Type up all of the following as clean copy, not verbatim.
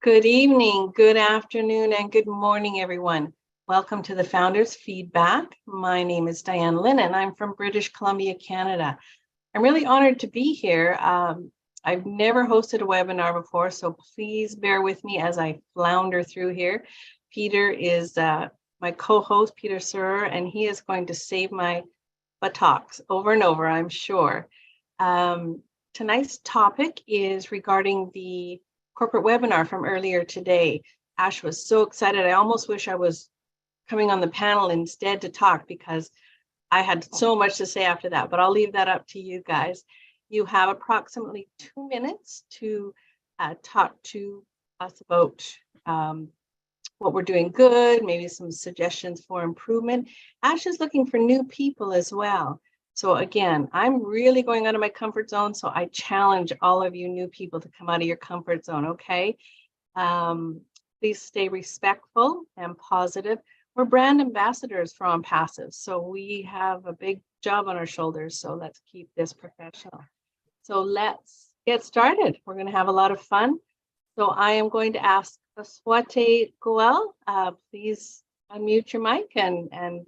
Good evening, good afternoon, and good morning, everyone. Welcome to the Founders Feedback. My name is Diane Lynn, and I'm from British Columbia, Canada. I'm really honored to be here. I've never hosted a webinar before, so please bear with me as I flounder through here. Peter is my co-host, Peter Sir, and he is going to save my buttocks over and over, I'm sure. Tonight's topic is regarding the corporate webinar from earlier today. Ash was so excited. I almost wish I was coming on the panel instead to talk because I had so much to say after that, but I'll leave that up to you guys. You have approximately 2 minutes to talk to us about what we're doing good, maybe some suggestions for improvement. Ash is looking for new people as well. So again, I'm really going out of my comfort zone, so I challenge all of you new people to come out of your comfort zone, okay? Please stay respectful and positive. We're brand ambassadors for On Passive, so we have a big job on our shoulders, so let's keep this professional. So let's get started. We're going to have a lot of fun. So I am going to ask Swati Goel, please unmute your mic and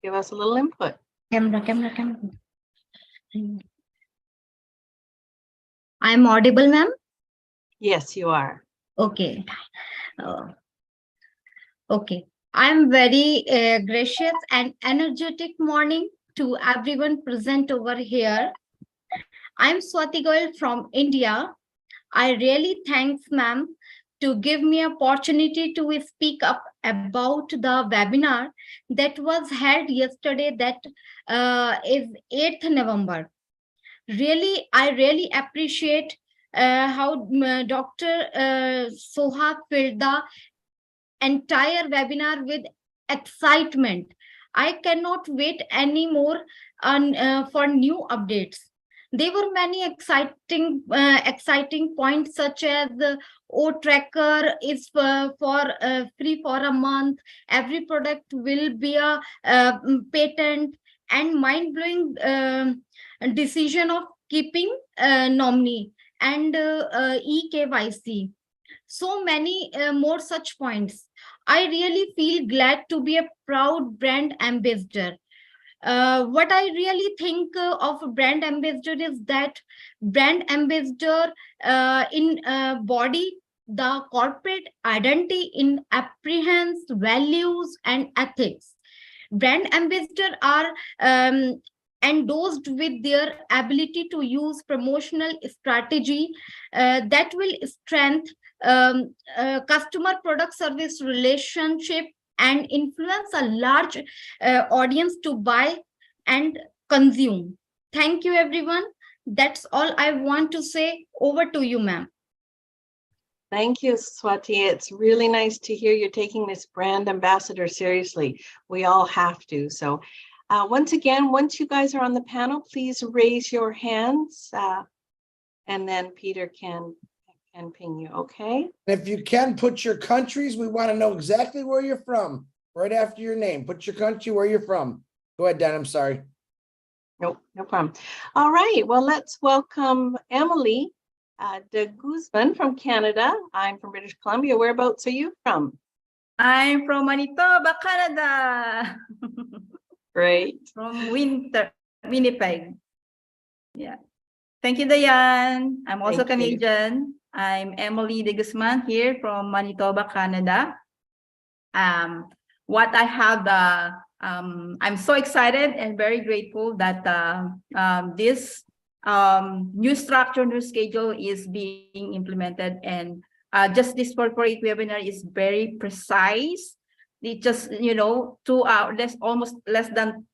give us a little input. Camera. I'm audible, ma'am? Yes, you are. Okay. Okay. I'm very gracious and energetic morning to everyone present over here. I'm Swati Goel from India. I really thanks, ma'am, to give me an opportunity to speak up about the webinar that was held yesterday, that is 8th November. I really appreciate how Dr. Soha filled the entire webinar with excitement. I cannot wait anymore for new updates. There were many exciting points, such as the O tracker is free for a month. Every product will be a patent, and mind-blowing decision of keeping nominee and eKYC. So many more such points. I really feel glad to be a proud brand ambassador. What I really think of a brand ambassador is that brand ambassador in body the corporate identity in apprehends values and ethics. Brand ambassador are endorsed with their ability to use promotional strategy that will strengthen customer product service relationship and influence a large audience to buy and consume. Thank you, everyone. That's all I want to say. Over to you, ma'am. Thank you, Swati. It's really nice to hear you're taking this brand ambassador seriously. We all have to. So once again, once you guys are on the panel, please raise your hands and then Peter can ping you, okay? If you can, put your countries. We want to know exactly where you're from. Right after your name, put your country, where you're from. Go ahead, Dan, I'm sorry. Nope, no problem. All right, well, let's welcome Emily de Guzman from Canada. I'm from British Columbia. Whereabouts are you from? I'm from Manitoba, Canada. Great. From Winnipeg. Yeah. Thank you, Diane. I'm also Canadian. I'm Emily de Guzman here from Manitoba, Canada. What I have, I'm so excited and very grateful that this new structure, new schedule is being implemented, and just this corporate webinar is very precise. It just, 2 hours, almost less than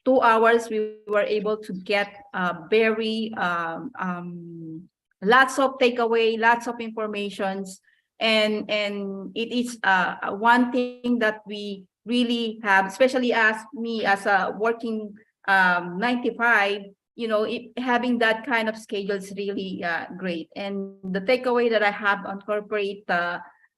2 hours, we were able to get very lots of takeaway, lots of informations, and it is one thing that we really have, especially as me as a working 95, having that kind of schedule is really great. And the takeaway that I have on corporate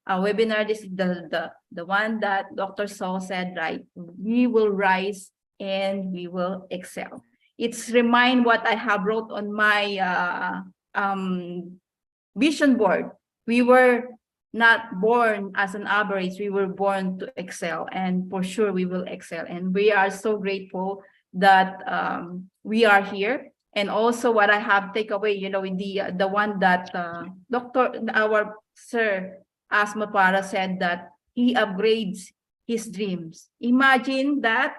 webinar, this is the one that Dr. So said, right? We will rise and we will excel. It's remind what I have wrote on my vision board. We were not born as an average. We were born to excel, and for sure we will excel. And we are so grateful that we are here. And also what I have take away, the one that our Sir Asma Para said, that he upgrades his dreams. Imagine that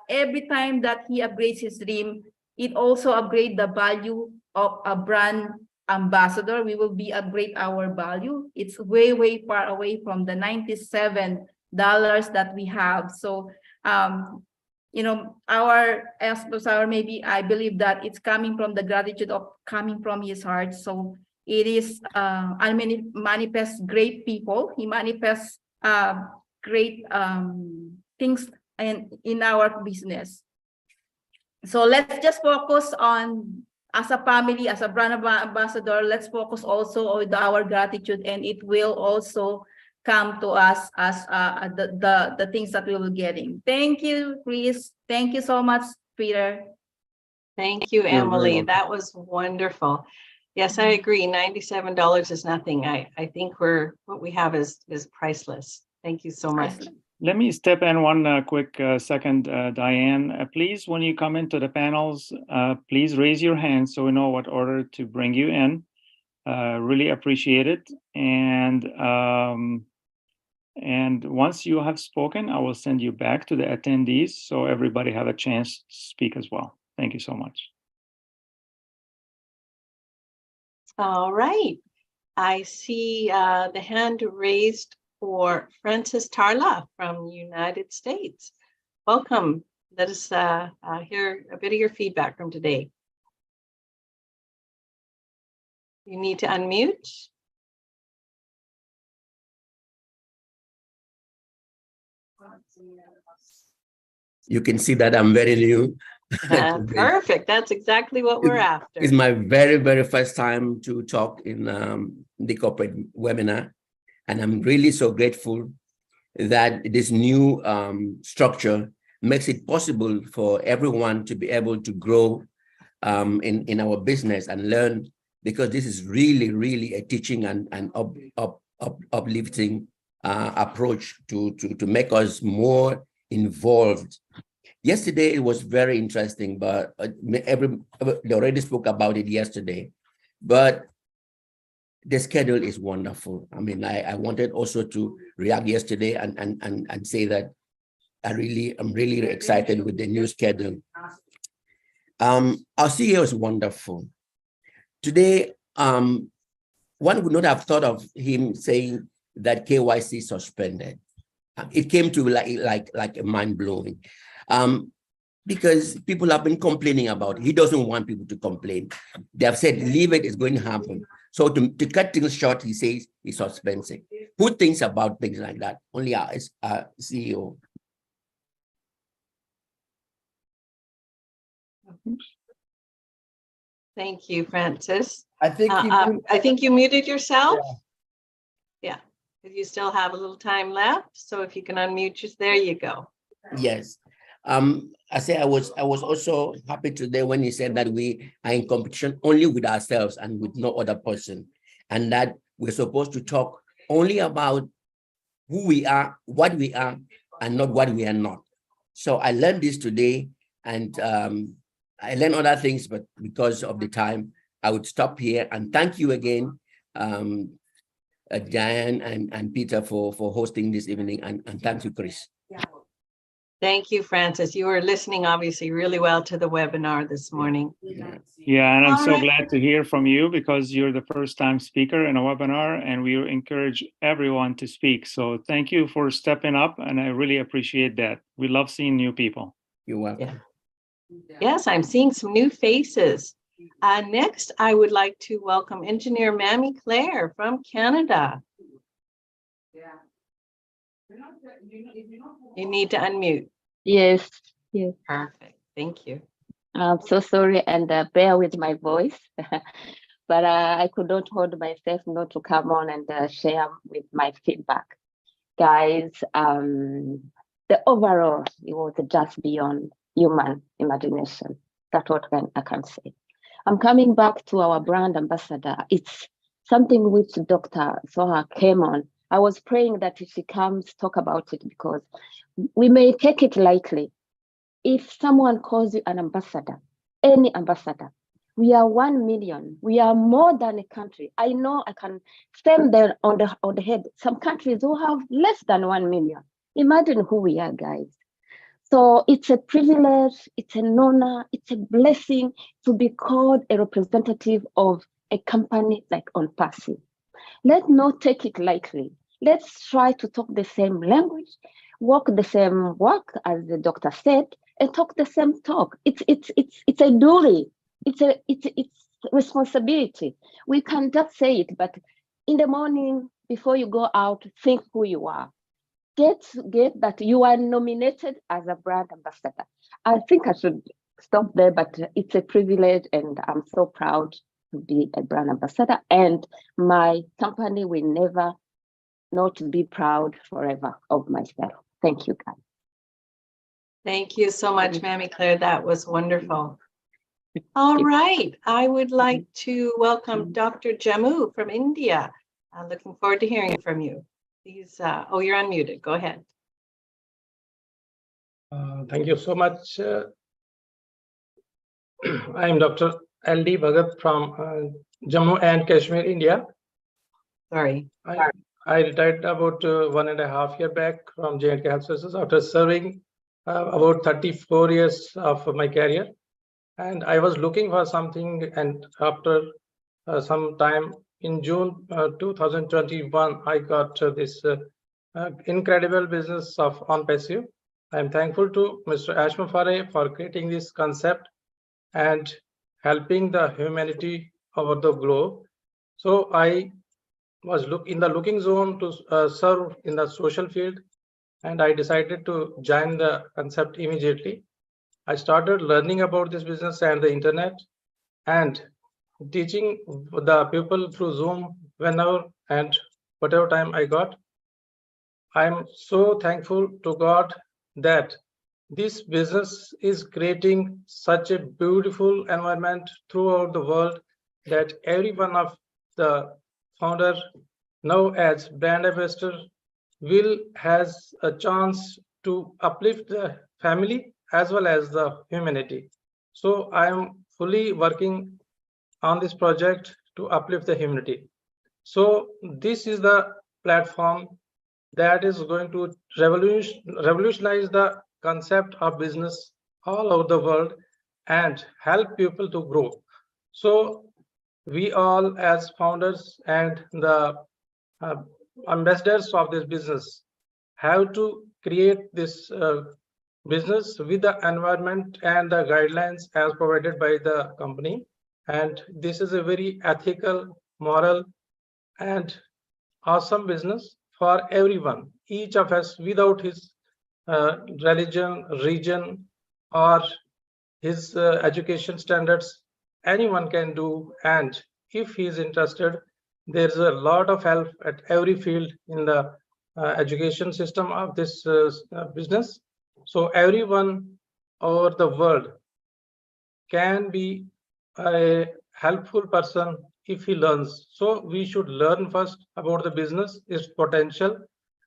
every time that he upgrades his dream, it also upgrade the value of a brand ambassador. We will be upgrade our value. It's way far away from the $97 that we have. So our esposa, maybe I believe that it's coming from the gratitude of coming from his heart. So it is I mean, it manifests great people. He manifests great things in our business. So let's just focus on, as a family, as a brand ambassador, let's focus also on our gratitude, and it will also come to us as the things that we will getting. Thank you, Chris. Thank you so much, Peter. Thank you, Emily. That was wonderful. Yes, I agree. $97 is nothing. I think what we have is priceless. Thank you so much. Let me step in one quick second, Diane. Please, when you come into the panels, please raise your hand so we know what order to bring you in. Really appreciate it. And once you have spoken, I will send you back to the attendees so everybody have a chance to speak as well. Thank you so much. All right. I see the hand raised for Francis Tarla from United States. Welcome. Let us hear a bit of your feedback from today. You need to unmute. You can see that I'm very new. Perfect. That's exactly what we're after. It's my very first time to talk in the corporate webinar. And I'm really so grateful that this new structure makes it possible for everyone to be able to grow in our business and learn, because this is really a teaching and uplifting approach to make us more involved. Yesterday, it was very interesting, but they already spoke about it yesterday, but the schedule is wonderful. I mean, I wanted also to react yesterday and say that I'm really excited with the new schedule. Our CEO is wonderful. Today, one would not have thought of him saying that KYC suspended. It came to like a mind blowing. Because people have been complaining about it. He doesn't want people to complain. They have said, leave it, it's going to happen. So to cut things short, he says he's suspending. Who thinks about things like that? Only our CEO. Thank you, Francis. I think you muted yourself. Yeah, you still have a little time left. So if you can unmute, there you go. Yes. I say I was also happy today when he said that we are in competition only with ourselves and with no other person, and that we're supposed to talk only about who we are, what we are, and not what we are not. So I learned this today, and I learned other things, but because of the time, I would stop here. And thank you again, Diane and Peter for hosting this evening, and thank you, Chris. Thank you, Francis. You were listening obviously really well to the webinar this morning. Yeah, and I'm so glad to hear from you, because you're the first time speaker in a webinar, and we encourage everyone to speak. So thank you for stepping up, and I really appreciate that. We love seeing new people. You're welcome. Yeah. Yes, I'm seeing some new faces. Next, I would like to welcome Engineer Mamie Claire from Canada. You need to unmute. Yes. Perfect. Thank you. I'm so sorry, and bear with my voice, but I could not hold myself not to come on and share with my feedback. Guys, the overall, it was just beyond human imagination. That's what I can say. I'm coming back to our brand ambassador. It's something which Dr. Soha came on I was praying that she comes talk about it because we may take it lightly. If someone calls you an ambassador, any ambassador, we are 1 million. We are more than a country. I know I can stand there on the head. Some countries who have less than 1 million. Imagine who we are, guys. So it's a privilege, it's an honor, it's a blessing to be called a representative of a company like OnPassive. Let's not take it lightly. Let's try to talk the same language, walk the same walk, as the doctor said, and talk the same talk. It's a duty. It's responsibility. We can just say it, but in the morning before you go out, think who you are. Get that you are nominated as a brand ambassador. I think I should stop there, but it's a privilege, and I'm so proud to be a brand ambassador. And my company will never not be proud forever of myself. Thank you, guys. Thank you so much, Mammy Claire. That was wonderful. All right. I would like to welcome Dr. Jammu from India. I'm looking forward to hearing from you. Please, you're unmuted. Go ahead. Thank you so much. I am Dr. L.D. Bhagat from Jammu and Kashmir, India. Sorry. I retired about 1.5 years back from J&K Health Services after serving about 34 years of my career. And I was looking for something, and after some time in June 2021, I got this incredible business of OnPassive. I'm thankful to Mr. Ashmafare for creating this concept and helping the humanity over the globe. So I was in the looking zone to serve in the social field, and I decided to join the concept immediately. I started learning about this business and the internet and teaching the people through Zoom whenever and whatever time I got. I'm so thankful to God that this business is creating such a beautiful environment throughout the world that every one of the founder now as brand ambassador has a chance to uplift the family as well as the humanity. So I am fully working on this project to uplift the humanity. So this is the platform that is going to revolutionize the concept of business all over the world and help people to grow. So we all as founders and the ambassadors of this business have to create this business with the environment and the guidelines as provided by the company. And this is a very ethical, moral, and awesome business for everyone. Each of us, without his religion, region, or his education standards, anyone can do. And if he is interested, there's a lot of help at every field in the education system of this business. So everyone over the world can be a helpful person if he learns. So we should learn first about the business, its potential,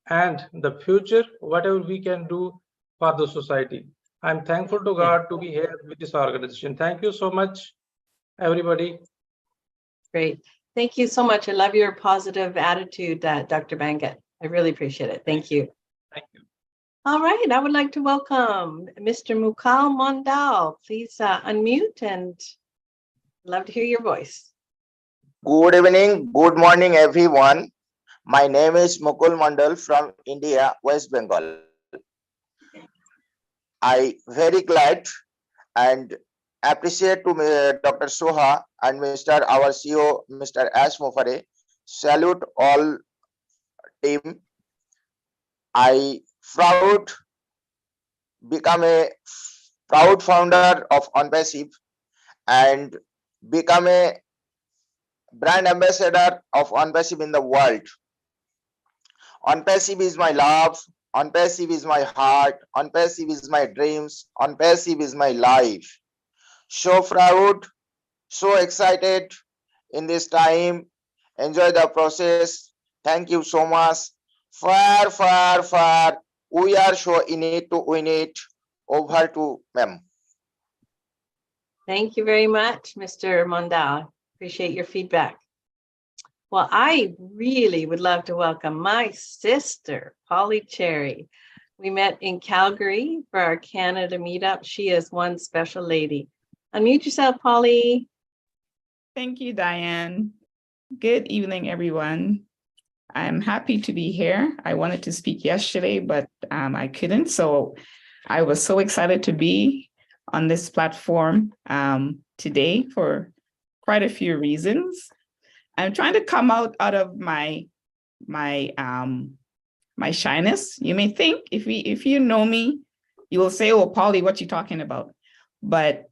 and the future, whatever we can do for the society. I'm thankful to God to be here with this organization. Thank you so much, everybody. Great. Thank you so much. I love your positive attitude, Dr. Bangat. I really appreciate it. Thank you. Thank you. All right. I would like to welcome Mr. Mukal Mondal. Please unmute, and love to hear your voice. Good evening, good morning, everyone. My name is Mukul Mandal from India, West Bengal. I very glad and appreciate to Dr. Soha and Mr. our CEO, Mr. Ash Mofare. Salute all team. I become a proud founder of OnPassive and become a brand ambassador of OnPassive in the world. OnPassive is my love. OnPassive is my heart. OnPassive is my dreams. OnPassive is my life. So proud, so excited in this time. Enjoy the process. Thank you so much. Far, far, far. We are so in it to win it. Over to ma'am. Thank you very much, Mr. Mondal. Appreciate your feedback. Well, I really would love to welcome my sister, Polly Cherry. We met in Calgary for our Canada meetup. She is one special lady. Unmute yourself, Polly. Thank you, Diane. Good evening, everyone. I'm happy to be here. I wanted to speak yesterday, but I couldn't. So I was so excited to be on this platform today for quite a few reasons. I'm trying to come out of my shyness. You may think if you know me, you will say, "Oh, Polly, what you talking about?" But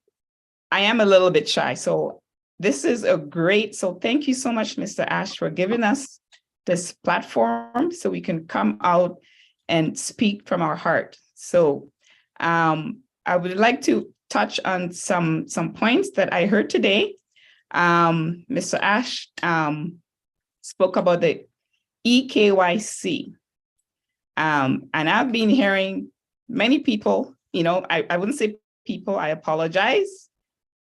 I am a little bit shy. So this is so thank you so much, Mr. Ash, for giving us this platform so we can come out and speak from our heart. So I would like to touch on some points that I heard today. Mr. Ash spoke about the EKYC. And I've been hearing many people, I wouldn't say people, I apologize,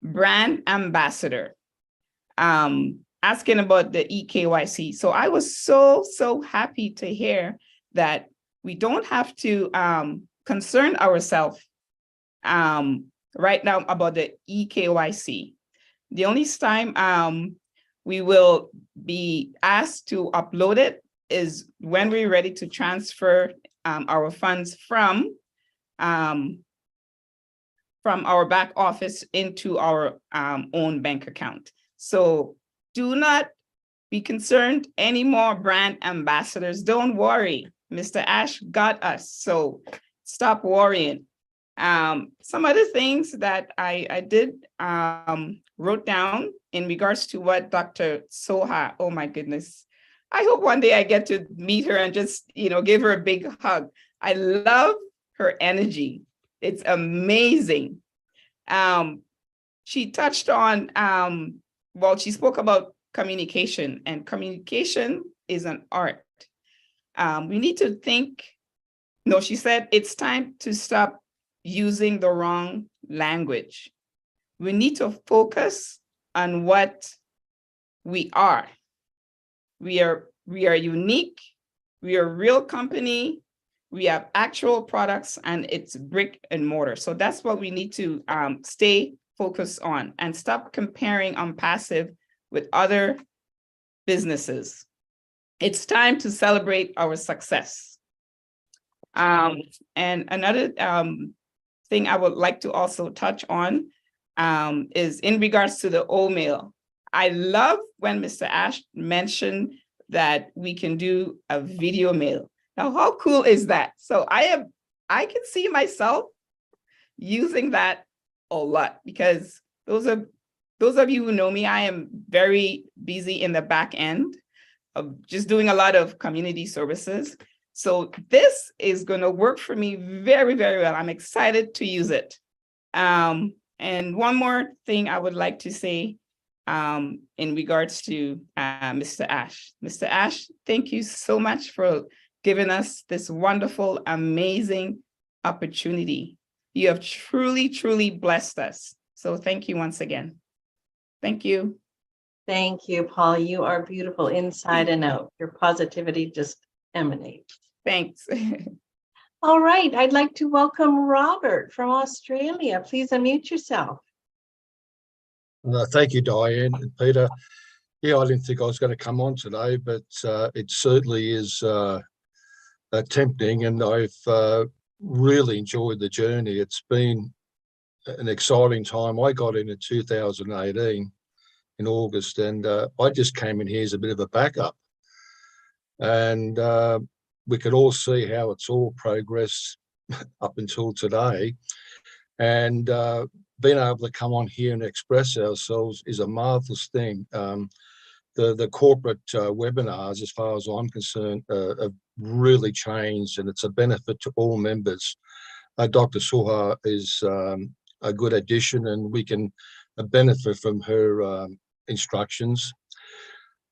brand ambassador, asking about the EKYC. So I was so happy to hear that we don't have to concern ourselves right now about the EKYC. The only time we will be asked to upload it is when we're ready to transfer our funds from our back office into our own bank account. So do not be concerned anymore, brand ambassadors. Don't worry, Mr. Ash got us. So stop worrying. Some other things that I did wrote down in regards to what Dr. Soha, oh my goodness. I hope one day I get to meet her and just, give her a big hug. I love her energy. It's amazing. She touched on, she spoke about communication, and communication is an art. We need to think, she said it's time to stop using the wrong language. We need to focus on what we are. We are unique. We are a real company. We have actual products, and it's brick and mortar. So that's what we need to stay focused on and stop comparing on passive with other businesses. It's time to celebrate our success. And another thing I would like to also touch on is in regards to the O-mail. I love when Mr. Ash mentioned that we can do a video mail. Now, how cool is that? So I can see myself using that a lot, because those of you who know me, I am very busy in the back end of just doing a lot of community services. So this is going to work for me very, very well. I'm excited to use it. And one more thing I would like to say in regards to Mr. Ash. Mr. Ash, thank you so much for giving us this wonderful, amazing opportunity. You have truly, truly blessed us. So thank you once again. Thank you. Thank you, Paul. You are beautiful inside and out. Your positivity just emanates. Thanks. All right, I'd like to welcome Robert from Australia. Please unmute yourself. Thank you, Diane and Peter. Yeah, I didn't think I was going to come on today, but it certainly is tempting, and I've really enjoyed the journey. It's been an exciting time. I got in 2018 in August, and I just came in here as a bit of a backup. And we could all see how it's all progressed up until today. And being able to come on here and express ourselves is a marvelous thing. The corporate webinars, as far as I'm concerned, have really changed, and it's a benefit to all members. Dr. Soha is a good addition, and we can benefit from her instructions.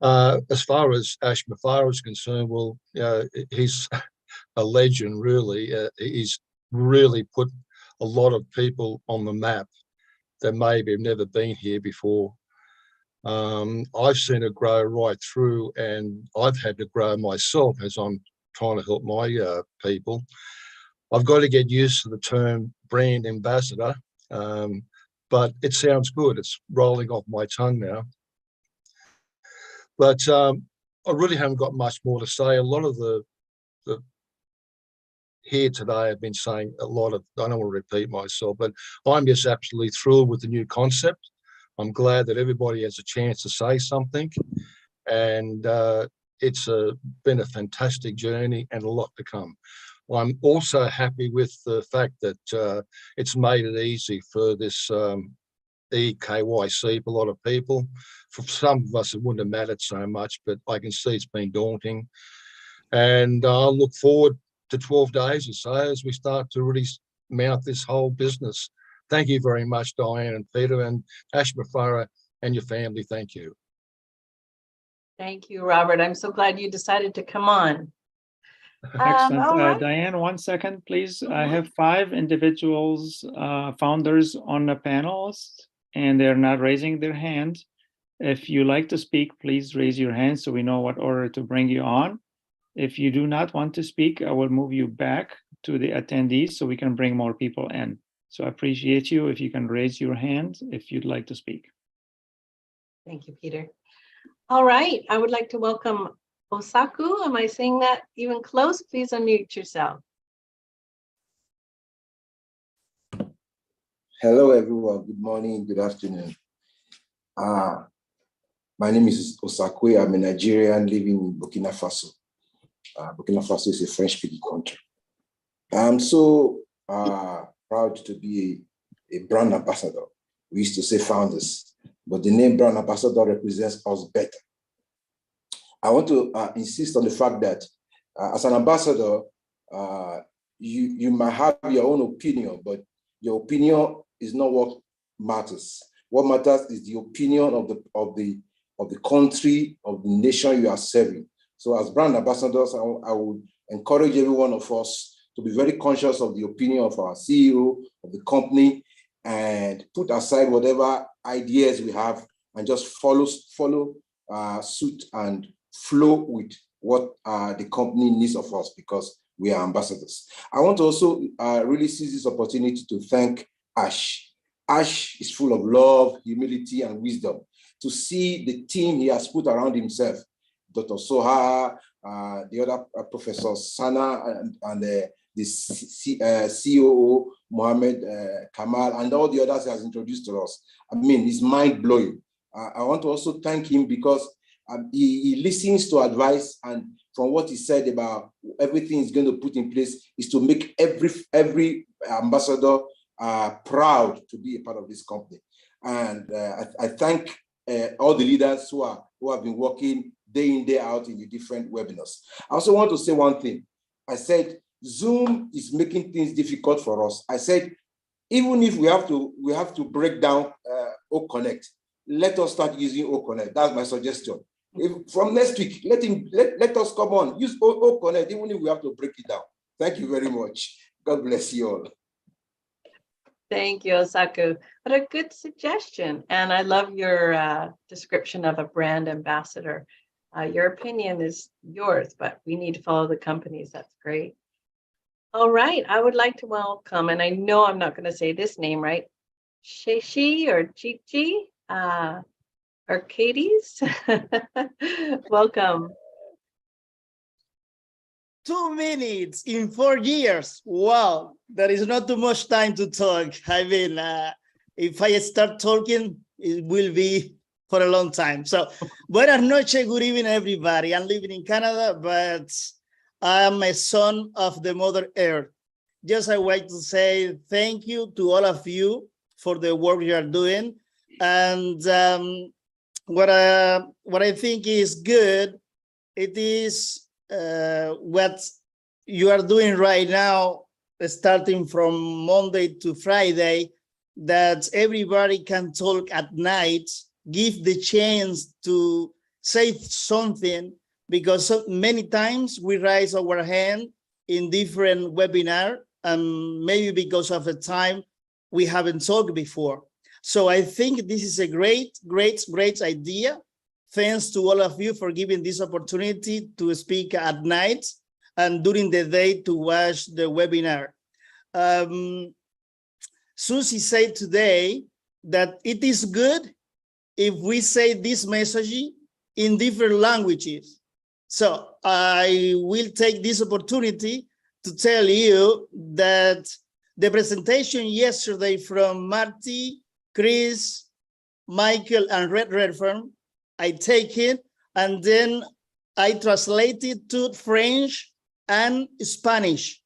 As far as Ash Mafara is concerned, well, he's a legend, really. He's really put a lot of people on the map that maybe have never been here before. I've seen it grow right through, and I've had to grow myself as I'm trying to help my people. I've got to get used to the term brand ambassador, but it sounds good. It's rolling off my tongue now. But I really haven't got much more to say. A lot of the here today have been saying a lot of, I don't want to repeat myself, but I'm just absolutely thrilled with the new concept. I'm glad that everybody has a chance to say something, and it's been a fantastic journey and a lot to come. I'm also happy with the fact that it's made it easy for this EKYC for a lot of people. For some of us, it wouldn't have mattered so much, but I can see it's been daunting. And I'll look forward to 12 days or so as we start to really mount this whole business. Thank you very much, Diane and Peter, and Ash Mafara and your family. Thank you. Thank you, Robert. I'm so glad you decided to come on. Excellent. All right. Diane, 1 second, please. I have 5 individuals, founders on the panels, and they're not raising their hand. If you like to speak, please raise your hand so we know what order to bring you on. If you do not want to speak, I will move you back to the attendees so we can bring more people in. So I appreciate you if you can raise your hand if you'd like to speak. Thank you, Peter. All right, I would like to welcome Osaku. Am I saying that even close? Please unmute yourself. Hello, everyone. Good morning, good afternoon. My name is Osaku. I'm a Nigerian living in Burkina Faso. Burkina Faso is a French-speaking country. I'm so proud to be a brand ambassador. We used to say founders, but the name brand ambassador represents us better. I want to insist on the fact that as an ambassador, you might have your own opinion, but your opinion is not what matters. What matters is the opinion of the country, of the nation you are serving. So as brand ambassadors, I would encourage every one of us to be very conscious of the opinion of our CEO, of the company, and put aside whatever ideas we have and just follow suit and flow with what the company needs of us, because we are ambassadors. I want to also really seize this opportunity to thank Ash. Ash is full of love, humility, and wisdom. To see the team he has put around himself, Dr. Soha, the other Professor Sana, and the COO, Mohammed Kamal, and all the others he has introduced to us. I mean, it's mind-blowing. I want to also thank him because he listens to advice, and from what he said about everything he's going to put in place is to make every ambassador proud to be a part of this company. And I thank all the leaders who have been working day in, day out in the different webinars. I also want to say one thing. I said, Zoom is making things difficult for us. I said, even if we have to break down OConnect, let us start using OConnect. That's my suggestion. From next week, let us come on, use OConnect, even if we have to break it down. Thank you very much. God bless you all. Thank you, Osaku. What a good suggestion. And I love your description of a brand ambassador. Your opinion is yours, but we need to follow the companies. That's great. All right, I would like to welcome, and I know I'm not going to say this name right, Sheshi or Chichi, or Katie's. Welcome. 2 minutes in 4 years. Wow, there is not too much time to talk. I mean, if I start talking, it will be for a long time. So, buenas noches, good evening, everybody. I'm living in Canada, but I'm a son of the Mother Earth. Just I want to say thank you to all of you for the work you are doing. And what I think is good, it is what you are doing right now, starting from Monday to Friday, that everybody can talk at night, give the chance to say something, because many times we raise our hand in different webinar, and maybe because of the time we haven't talked before. So I think this is a great idea. Thanks to all of you for giving this opportunity to speak at night and during the day to watch the webinar. Susie said today that it is good if we say this message in different languages. So I will take this opportunity to tell you that the presentation yesterday from Marty, Chris, Michael, and Redfern, I take it and then I translate it to French and Spanish.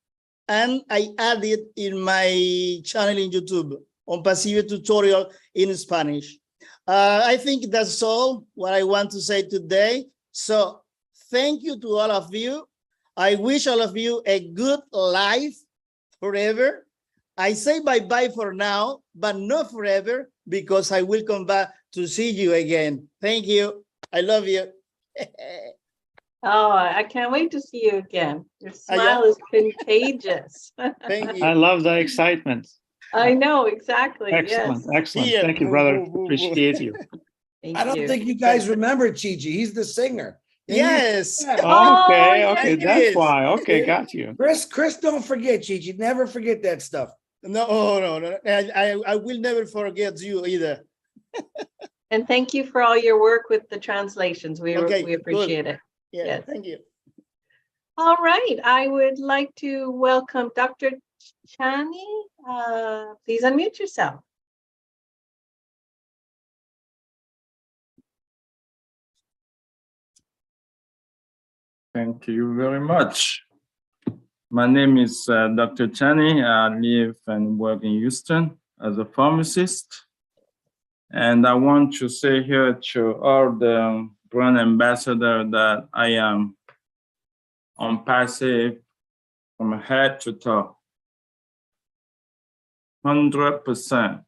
And I add it in my channel in YouTube on Passive tutorial in Spanish. I think that's all what I want to say today. So thank you to all of you. I wish all of you a good life forever. I say bye-bye for now, but not forever, because I will come back to see you again. Thank you. I love you. Oh, I can't wait to see you again. Your yeah. smile is contagious. Thank you. I love the excitement. I know, exactly. Excellent, Yes. excellent. Yeah. Thank you, brother. Appreciate you. Thank I don't you. think you guys remember Chi-Chi. He's the singer. And you- Yes. Yeah. Okay, Oh, okay, yes. that's why. Okay, got you. Chris, don't forget Chi-Chi. Never forget that stuff. No. I will never forget you either. And thank you for all your work with the translations. We Okay, appreciate it. Yeah, Yes. thank you. All right. I would like to welcome Dr. Chani. Please unmute yourself. Thank you very much. My name is Dr. Chani. I live and work in Houston as a pharmacist. And I want to say here to all the brand ambassador that I am on Passive from head to toe. 100%,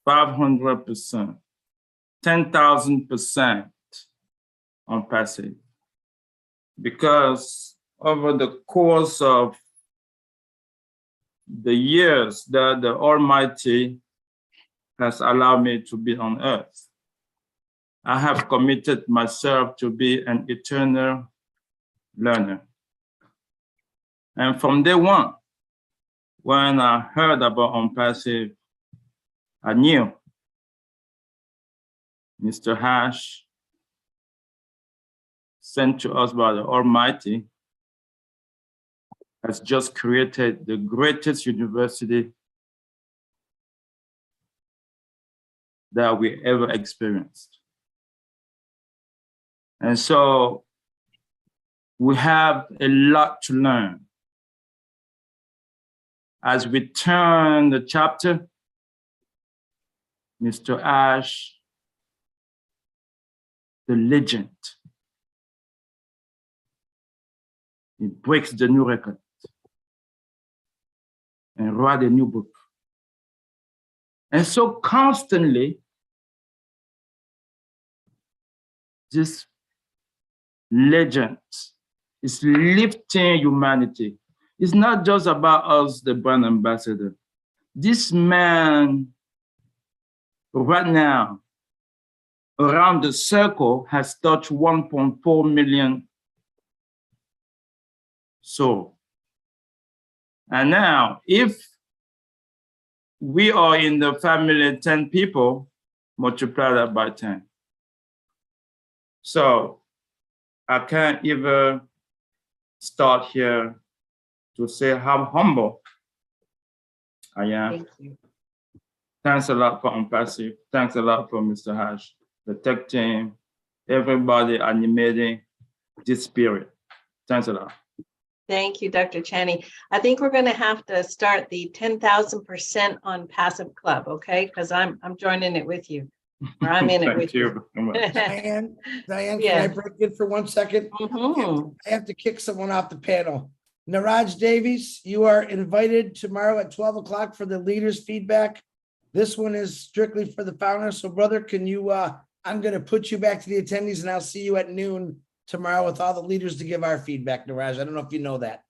500%, 10,000% on Passive. Because over the course of the years that the Almighty has allowed me to be on earth, I have committed myself to be an eternal learner. And from day one, when I heard about OnPassive, I knew Mr. Hash, sent to us by the Almighty, has just created the greatest university that we ever experienced. And so we have a lot to learn. As we turn the chapter, Mr. Ash, the legend, he breaks the new record and write a new book. And so constantly, this legend is lifting humanity. It's not just about us, the brand ambassador. This man, right now, around the circle, has touched 1.4 million souls. And now, if we are in the family 10 people, multiply that by 10. So I can't even start here to say how humble I am. Thank you. Thanks a lot for OnPassive. Thanks a lot for Mr. Hash, the tech team, everybody animating this spirit. Thanks a lot. Thank you, Dr. Chani. I think we're going to have to start the 10,000% on Passive Club, okay? Because I'm joining it with you. Or I'm in it with you. Diane, can Yeah. I break in for 1 second? Mhm. I have to kick someone off the panel. Niraj Davies, you are invited tomorrow at 12 o'clock for the leaders feedback. This one is strictly for the founders. So brother, can you I'm going to put you back to the attendees, and I'll see you at noon tomorrow with all the leaders to give our feedback, Niraj. I don't know if you know that.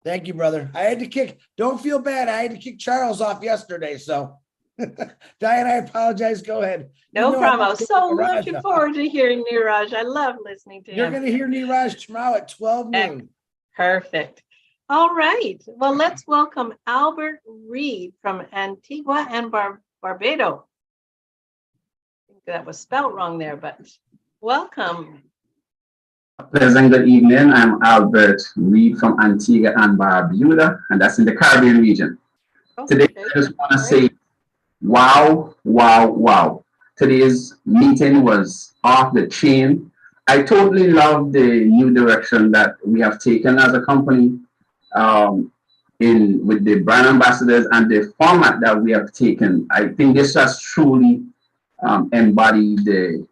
Thank you, brother. I had to kick, don't feel bad. I had to kick Charles off yesterday. So Diane, I apologize. Go ahead. No problem. I I'm was so Niraj looking off. forward to hearing Niraj. I love listening to You're him. going to hear Niraj tomorrow at 12 noon. Perfect. All right. Well, let's welcome Albert Reed from Antigua and Barbados. I think that was spelled wrong there, but welcome. Pleasant good evening. I'm Albert Reed from Antigua and Barbuda, and that's in the Caribbean region. Today, I just want to say, wow, wow, wow. Today's meeting was off the chain. I totally love the new direction that we have taken as a company with the brand ambassadors and the format that we have taken. I think this has truly embodied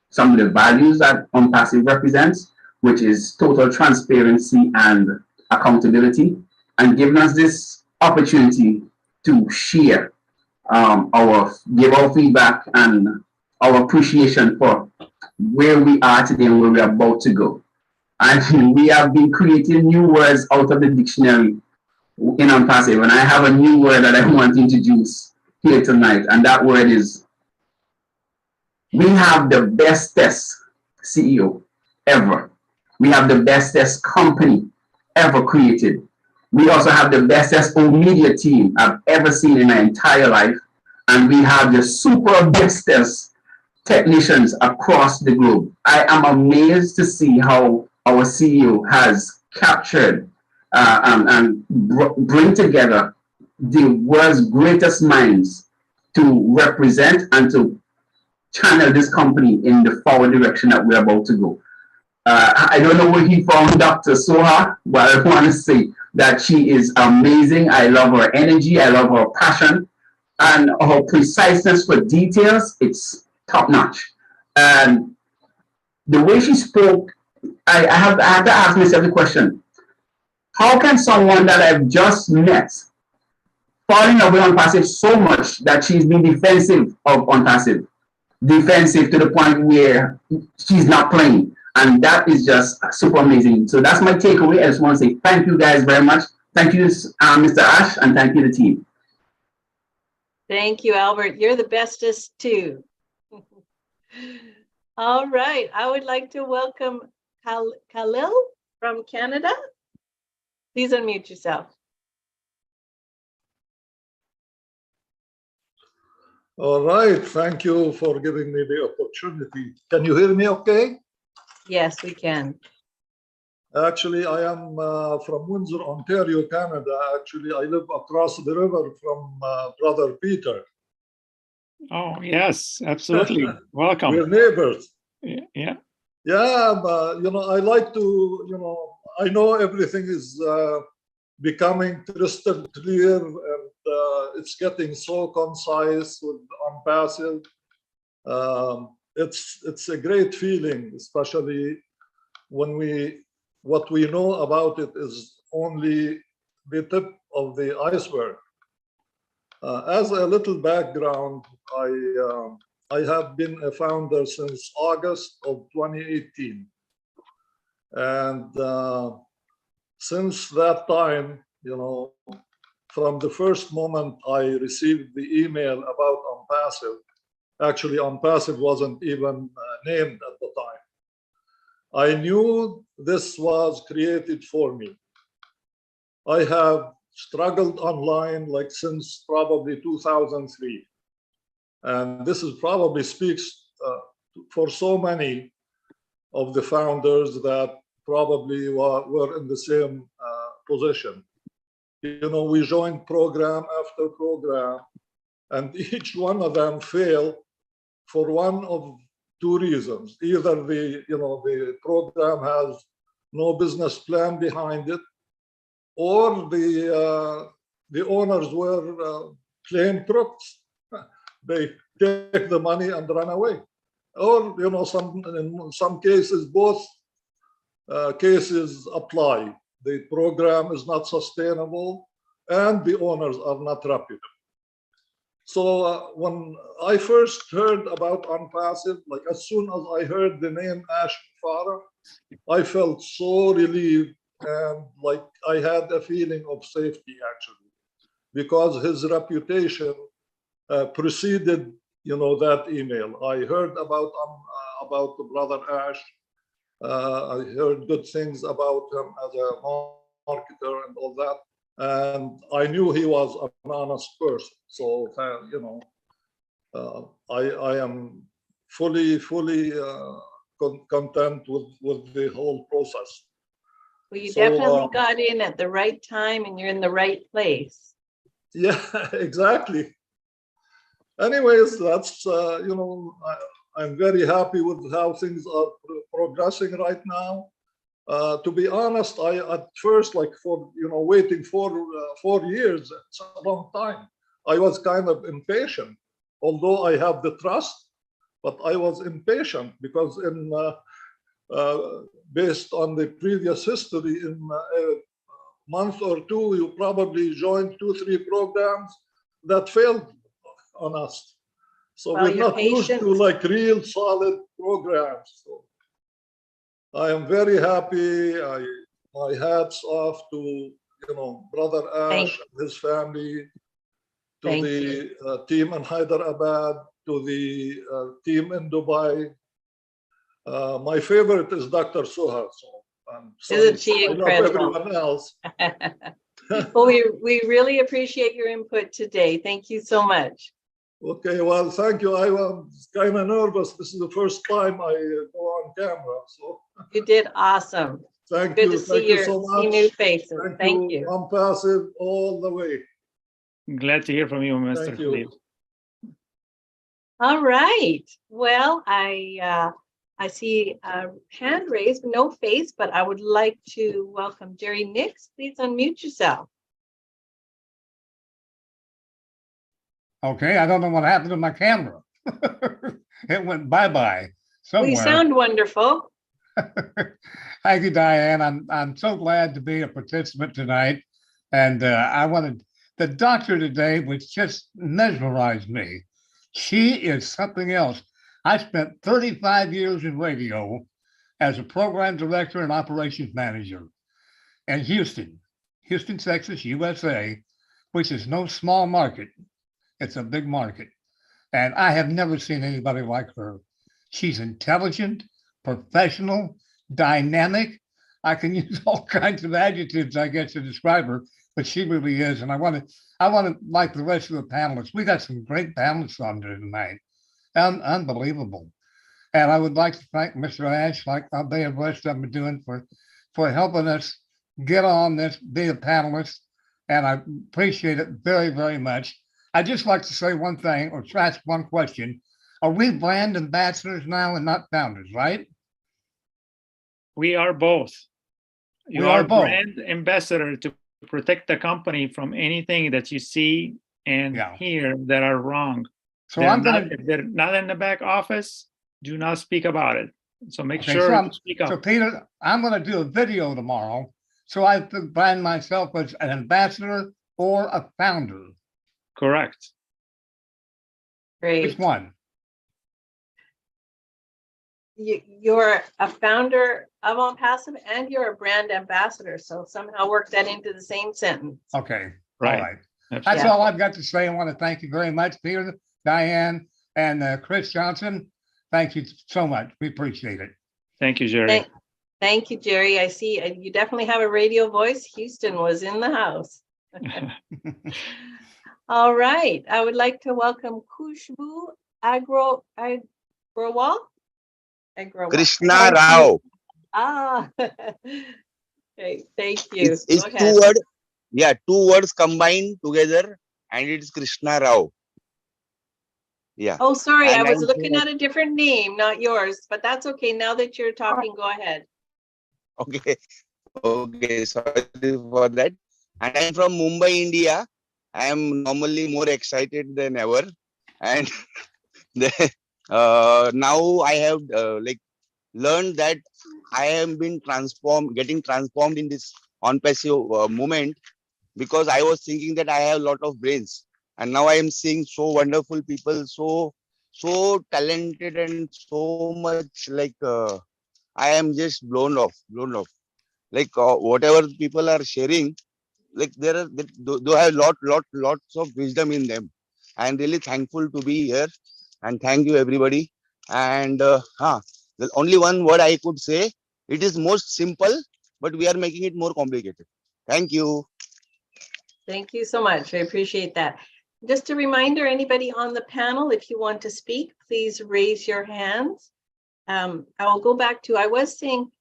some of the values that OnPassive represents, which is total transparency and accountability, and giving us this opportunity to share give our feedback and our appreciation for where we are today and where we are about to go. And we have been creating new words out of the dictionary in OnPassive, and I have a new word that I want to introduce here tonight, and that word is, we have the bestest CEO ever. We have the bestest company ever created. We also have the bestest media team I've ever seen in my entire life. And we have the super bestest technicians across the globe. I am amazed to see how our CEO has captured and bring together the world's greatest minds to represent and to channel this company in the forward direction that we're about to go. I don't know where he found Dr. Soha, but I want to say that she is amazing. I love her energy. I love her passion. And her preciseness for details, it's top notch. And the way she spoke, I have to ask myself the question, how can someone that I've just met fall in love with OnPassive so much that she's been defensive of OnPassive? Defensive to the point where she's not playing. And that is just super amazing. So that's my takeaway. I just want to say thank you guys very much. Thank you, Mr. Ash, and thank you, the team. Thank you, Albert. You're the bestest too. All right. I would like to welcome Khalil from Canada. Please unmute yourself. All right. Thank you for giving me the opportunity. Can you hear me okay? Yes, we can. Actually, I am from Windsor, Ontario, Canada. Actually, I live across the river from Brother Peter. Oh, yes, absolutely. Welcome. We're neighbors. Yeah. Yeah, but, I like to, I know everything is becoming crystal clear, and it's getting so concise with OnPassive. It's a great feeling, especially when what we know about it is only the tip of the iceberg. As a little background, I have been a founder since August of 2018. And since that time, from the first moment I received the email about OnPassive, actually OnPassive wasn't even named at the time, I knew this was created for me. I have struggled online like since probably 2003. And this is probably speaks for so many of the founders that probably were in the same position. We joined program after program, and each one of them failed for one of two reasons. Either the program has no business plan behind it, or the owners were plain crooks. They take the money and run away. Or in some cases, both cases apply. The program is not sustainable, and the owners are not reputable. So when I first heard about OnPassive, like as soon as I heard the name Ash Farah, I felt so relieved and like I had a feeling of safety actually, because his reputation preceded, that email. I heard about the brother Ash. I heard good things about him as a marketer and all that. And I knew he was an honest person. So, I am fully content with the whole process. Well, you So, definitely got in at the right time and you're in the right place. Yeah, exactly. Anyways, that's, I'm very happy with how things are progressing right now. To be honest, I at first, like waiting for 4 years, it's a long time. I was kind of impatient, although I have the trust, but I was impatient because based on the previous history, in a month or two, you probably joined 2-3 programs that failed on us. So Well, we're you're not used to patient. like real solid programs. So I am very happy. My hats off to Brother Ash and his family, to Thank the team in Hyderabad, to the team in Dubai. My favorite is Dr. Suha. So I'm sorry, Isn't she I love incredible? everyone else. Well, we really appreciate your input today. Thank you so much. Okay, well, thank you. I was kind of nervous. This is the first time I go on camera, so. You did awesome. Thank Good you. to see so much. see new faces. Thank you. OnPassive all the way. Glad to hear from you, Mr. Thank you. Khalil. All right. Well, I see a hand raised, but no face, but I would like to welcome Jerry Nix. Please unmute yourself. Okay, I don't know what happened to my camera. It went bye-bye somewhere. We sound wonderful. Thank you, Diane. I'm so glad to be a participant tonight. And I wanted, the doctor today, which just mesmerized me. She is something else. I spent 35 years in radio as a program director and operations manager in Houston, Texas, USA, which is no small market. It's a big market. And I have never seen anybody like her. She's intelligent, professional, dynamic. I can use all kinds of adjectives, I guess, to describe her, but she really is. And I want to, like the rest of the panelists, we got some great panelists on there tonight. Unbelievable. And I would like to thank Mr. Ash, like they have rest of them doing, for helping us get on this, be a panelist. And I appreciate it very, very much. I'd just like to say one thing or ask one question. Are we brand ambassadors now and not founders, right? We are both. You are brand ambassador to protect the company from anything that you see and hear that are wrong. So if they're not in the back office, do not speak about it. So make sure to speak up. So Peter, I'm going to do a video tomorrow. So I brand myself as an ambassador or a founder. Correct. Great. Which one? You're a founder of OnPassive and you're a brand ambassador. So somehow work that into the same sentence. Okay. Right. All right. That's all I've got to say. I want to thank you very much, Peter, Diane, and Chris Johnson. Thank you so much. We appreciate it. Thank you, Jerry. Thank you, Jerry. I see you definitely have a radio voice. Houston was in the house. All right. I would like to welcome Khushbu Agrawal. Krishna Rao. Okay, thank you. It's two words. Yeah, two words combined together, and it's Krishna Rao. Yeah. Oh, sorry. And I was looking at a different name, not yours, but that's okay. Now that you're talking, go ahead. Okay. Okay. Sorry for that. And I'm from Mumbai, India. I am normally more excited than ever. And now I have learned that I have been getting transformed in this OnPassive movement, because I was thinking that I have a lot of brains And now I am seeing so wonderful people, so talented and so much like I am just blown off. Like whatever people are sharing, like they have lots of wisdom in them. I am really thankful to be here, and thank you everybody. And the only one word I could say, it is most simple, but we are making it more complicated. Thank you. Thank you so much. I appreciate that. Just a reminder, anybody on the panel, if you want to speak, please raise your hands. I'll go back to, I was saying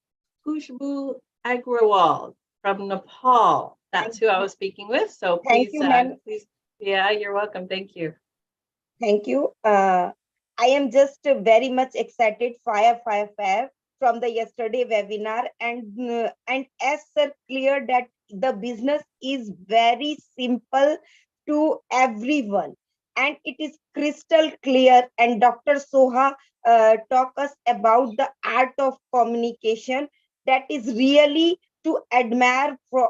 Khushbu Agrawal from Nepal. That's who I was speaking with. So please, Thank you, ma'am. please, yeah, you're welcome. Thank you. Thank you. I am just very much excited, fire from the yesterday webinar, and as sir clear that the business is very simple to everyone, and it is crystal clear. And Dr. Soha talk us about the art of communication that is really to admire for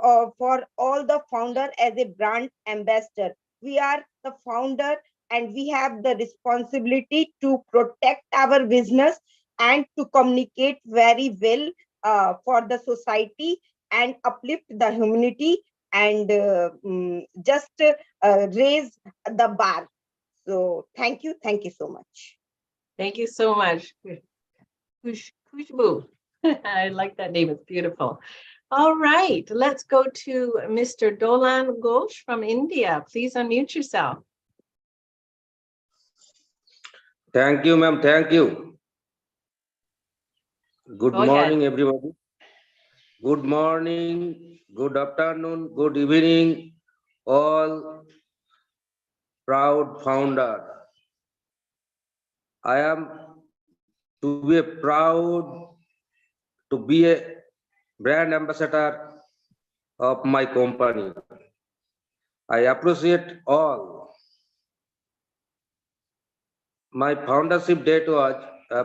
all the founder as a brand ambassador. We are the founder and we have the responsibility to protect our business and to communicate very well for the society and uplift the humanity and just raise the bar. So thank you so much. Thank you so much. Khushbu. I like that name, it's beautiful. All right, let's go to Mr. Dolan Ghosh from India. Please unmute yourself. Thank you, ma'am. Thank you. Good Go morning, ahead. everybody. Good morning, good afternoon, good evening, all proud founder. I am to be proud to be a brand ambassador of my company. I appreciate all. My foundership date was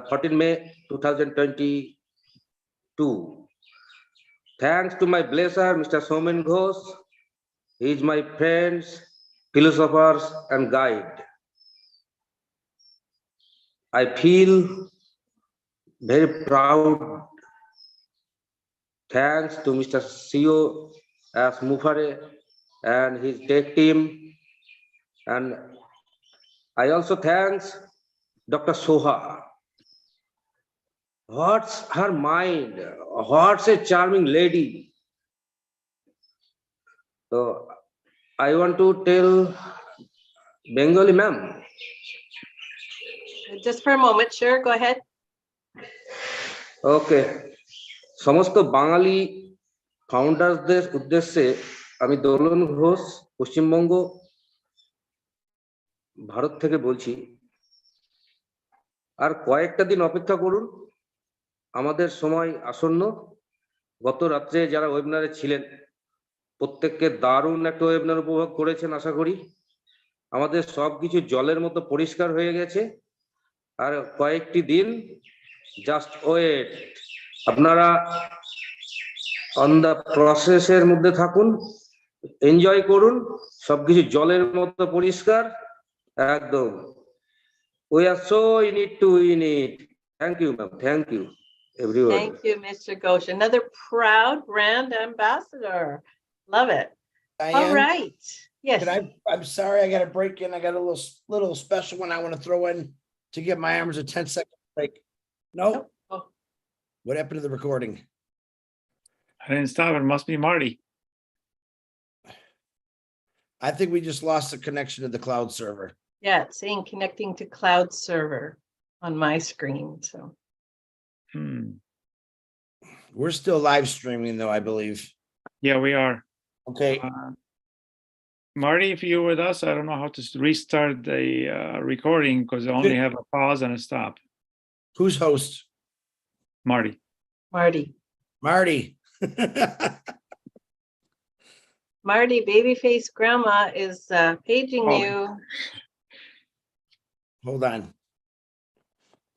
14 May 2022. Thanks to my blesser, Mr. Somen Ghosh. He is my friend, philosopher, and guide. I feel very proud. Thanks to Mr. CEO as Mufare and his tech team. And I also thanks Dr. Soha. What's her mind? What's a charming lady? So I want to tell Bengali ma'am. Just for a moment, sure, go ahead. Okay. সমস্ত বাঙালি ফাউন্ডারদের উদ্দেশ্যে আমি দোলন ঘোষ পশ্চিমবঙ্গ ভারত থেকে বলছি আর কয়েকটা দিন অপেক্ষা করুন আমাদের সময় আসন্ন গত রাত্রে যারা ওয়েবিনারে ছিলেন প্রত্যেককে দারুণ একটা ওয়েবিনার উপভোগ করেছেন আশা করি আমাদের সবকিছু জলের মতো পরিষ্কার হয়ে গেছে আর কয়েকটি দিন জাস্ট ওয়েট আপনারা অন দা প্রসেসের মধ্যে থাকুন এনজয় করুন সবকিছু জলের মতো পরিষ্কার একদম we are so in it to win it. Thank you ma'am, thank you everyone. Thank you, Mr. Ghosh. Another proud brand ambassador. Love it. Diane, all right, yes. I'm sorry, I got to break in. I got a little special one I want to throw in to give my arms a 10-second break. No. Oh. What happened to the recording? I didn't stop. It must be Marty. I think we just lost the connection to the cloud server. Yeah, it's saying connecting to cloud server on my screen. So we're still live streaming though, I believe. Yeah, we are. Okay. Marty, if you're with us, I don't know how to restart the recording because I only have a pause and a stop. Who's host? Marty. Marty. Marty, babyface grandma is paging you. Hold on.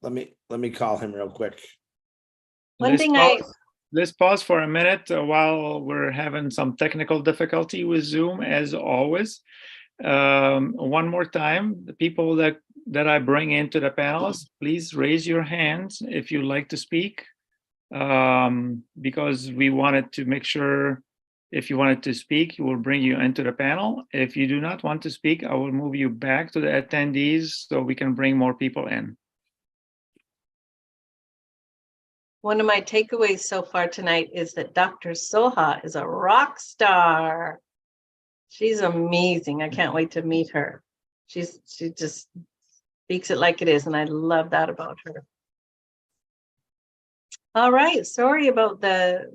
Let me call him real quick. Let's pause for a minute while we're having some technical difficulty with Zoom, as always. One more time, the people that I bring into the panels, please raise your hands if you'd like to speak, because we wanted to make sure if you wanted to speak, we will bring you into the panel. If you do not want to speak, I will move you back to the attendees so we can bring more people in. One of my takeaways so far tonight is that Dr. Soha is a rock star. She's amazing. I can't wait to meet her. She just speaks it like it is, and I love that about her. All right, sorry about the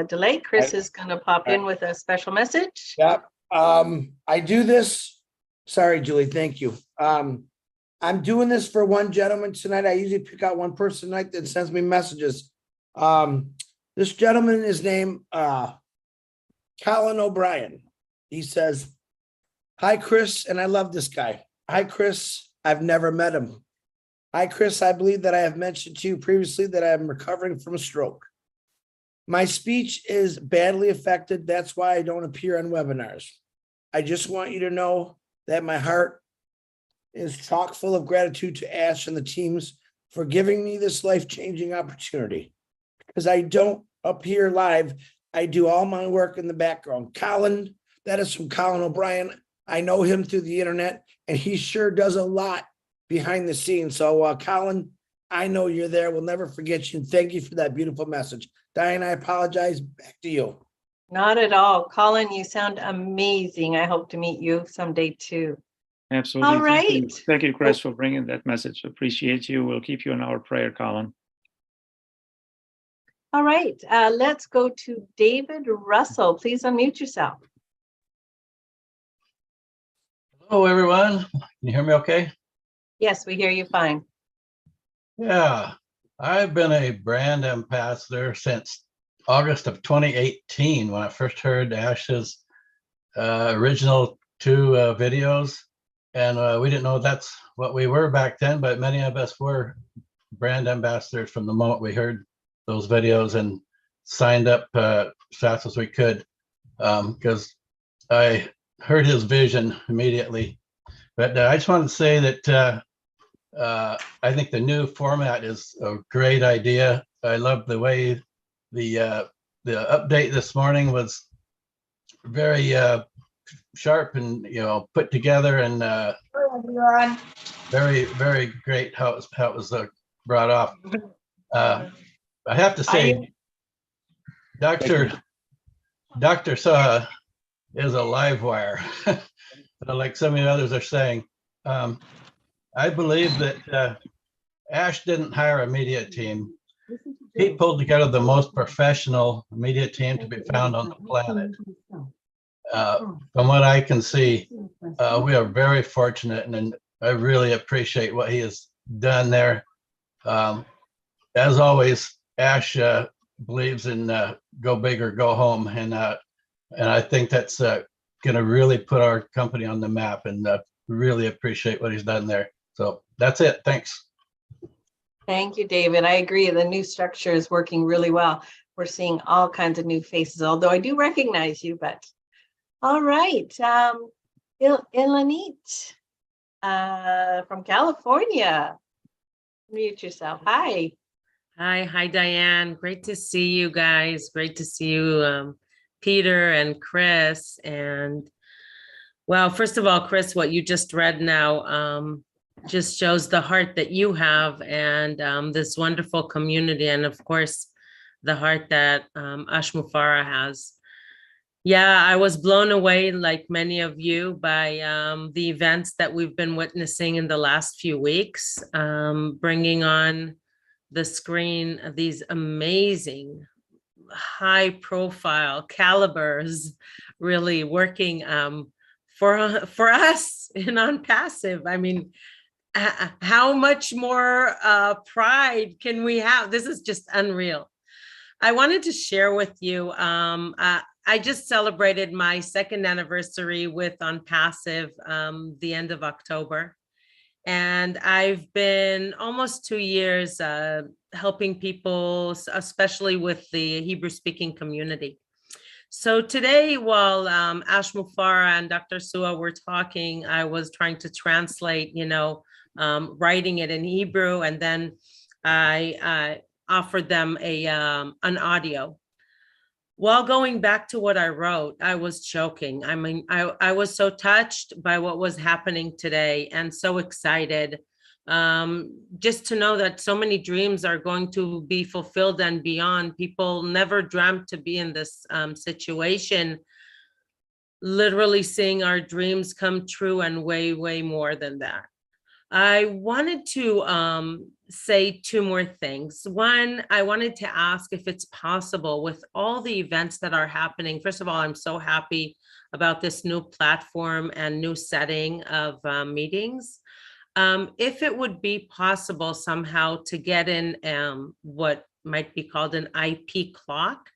delay. Chris is going to pop in with a special message. Yep. I do this. Sorry, Julie. Thank you. I'm doing this for one gentleman tonight. I usually pick out one person tonight that sends me messages. This gentleman is named Colin O'Brien. He says, "Hi, Chris," and I love this guy. "Hi, Chris. I've never met him. Hi, Chris. I believe that I have mentioned to you previously that I am recovering from a stroke. My speech is badly affected. That's why I don't appear on webinars. I just want you to know that my heart is chock full of gratitude to Ash and the teams for giving me this life-changing opportunity. Because I don't appear live, I do all my work in the background." Colin, that is from Colin O'Brien. I know him through the internet, and he sure does a lot behind the scenes. So, Colin, I know you're there. We'll never forget you. And thank you for that beautiful message. Diane, I apologize. Back to you. Not at all. Colin, you sound amazing. I hope to meet you someday too. Absolutely. All right. Thank you, Chris, for bringing that message. Appreciate you. We'll keep you in our prayer, Colin. All right. Let's go to David Russell. Please unmute yourself. Hello, everyone. Can you hear me okay? Yes, we hear you fine. Yeah, I've been a brand ambassador since August of 2018 when I first heard Ash's original two videos. And we didn't know that's what we were back then, but many of us were brand ambassadors from the moment we heard those videos and signed up as fast as we could, because I heard his vision immediately. But I just wanted to say that I think the new format is a great idea. I love the way the update this morning was very sharp and put together, and very, very great how it was brought off. I have to say, Dr. Saha is a live wire, like some of the others are saying. I believe that Ash didn't hire a media team. He pulled together the most professional media team to be found on the planet. From what I can see, we are very fortunate, and I really appreciate what he has done there. As always, Ash believes in go big or go home, and I think that's going to really put our company on the map, and really appreciate what he's done there. So that's it. Thanks. Thank you, David. I agree. The new structure is working really well. We're seeing all kinds of new faces, although I do recognize you, but all right. Ilanit from California. Mute yourself. Hi. Hi, Diane. Great to see you guys. Great to see you, Peter and Chris. And well, first of all, Chris, what you just read now just shows the heart that you have, and this wonderful community, and of course, the heart that Ash Mufareh has. Yeah, I was blown away, like many of you, by the events that we've been witnessing in the last few weeks, bringing on the screen these amazing, high-profile calibers, really working for us in OnPassive. I mean, how much more pride can we have? This is just unreal. I wanted to share with you, I just celebrated my 2nd anniversary with OnPassive the end of October. And I've been almost 2 years helping people, especially with the Hebrew speaking community. So today, while Ash Mufarah and Dr. Sua were talking, I was trying to translate, writing it in Hebrew, and then I offered them an audio. While going back to what I wrote, I was choking. I mean, I was so touched by what was happening today and so excited just to know that so many dreams are going to be fulfilled and beyond. People never dreamt to be in this situation, literally seeing our dreams come true and way, way more than that. I wanted to say two more things. One, I wanted to ask if it's possible with all the events that are happening. First of all, I'm so happy about this new platform and new setting of meetings. If it would be possible somehow to get in what might be called an IP clock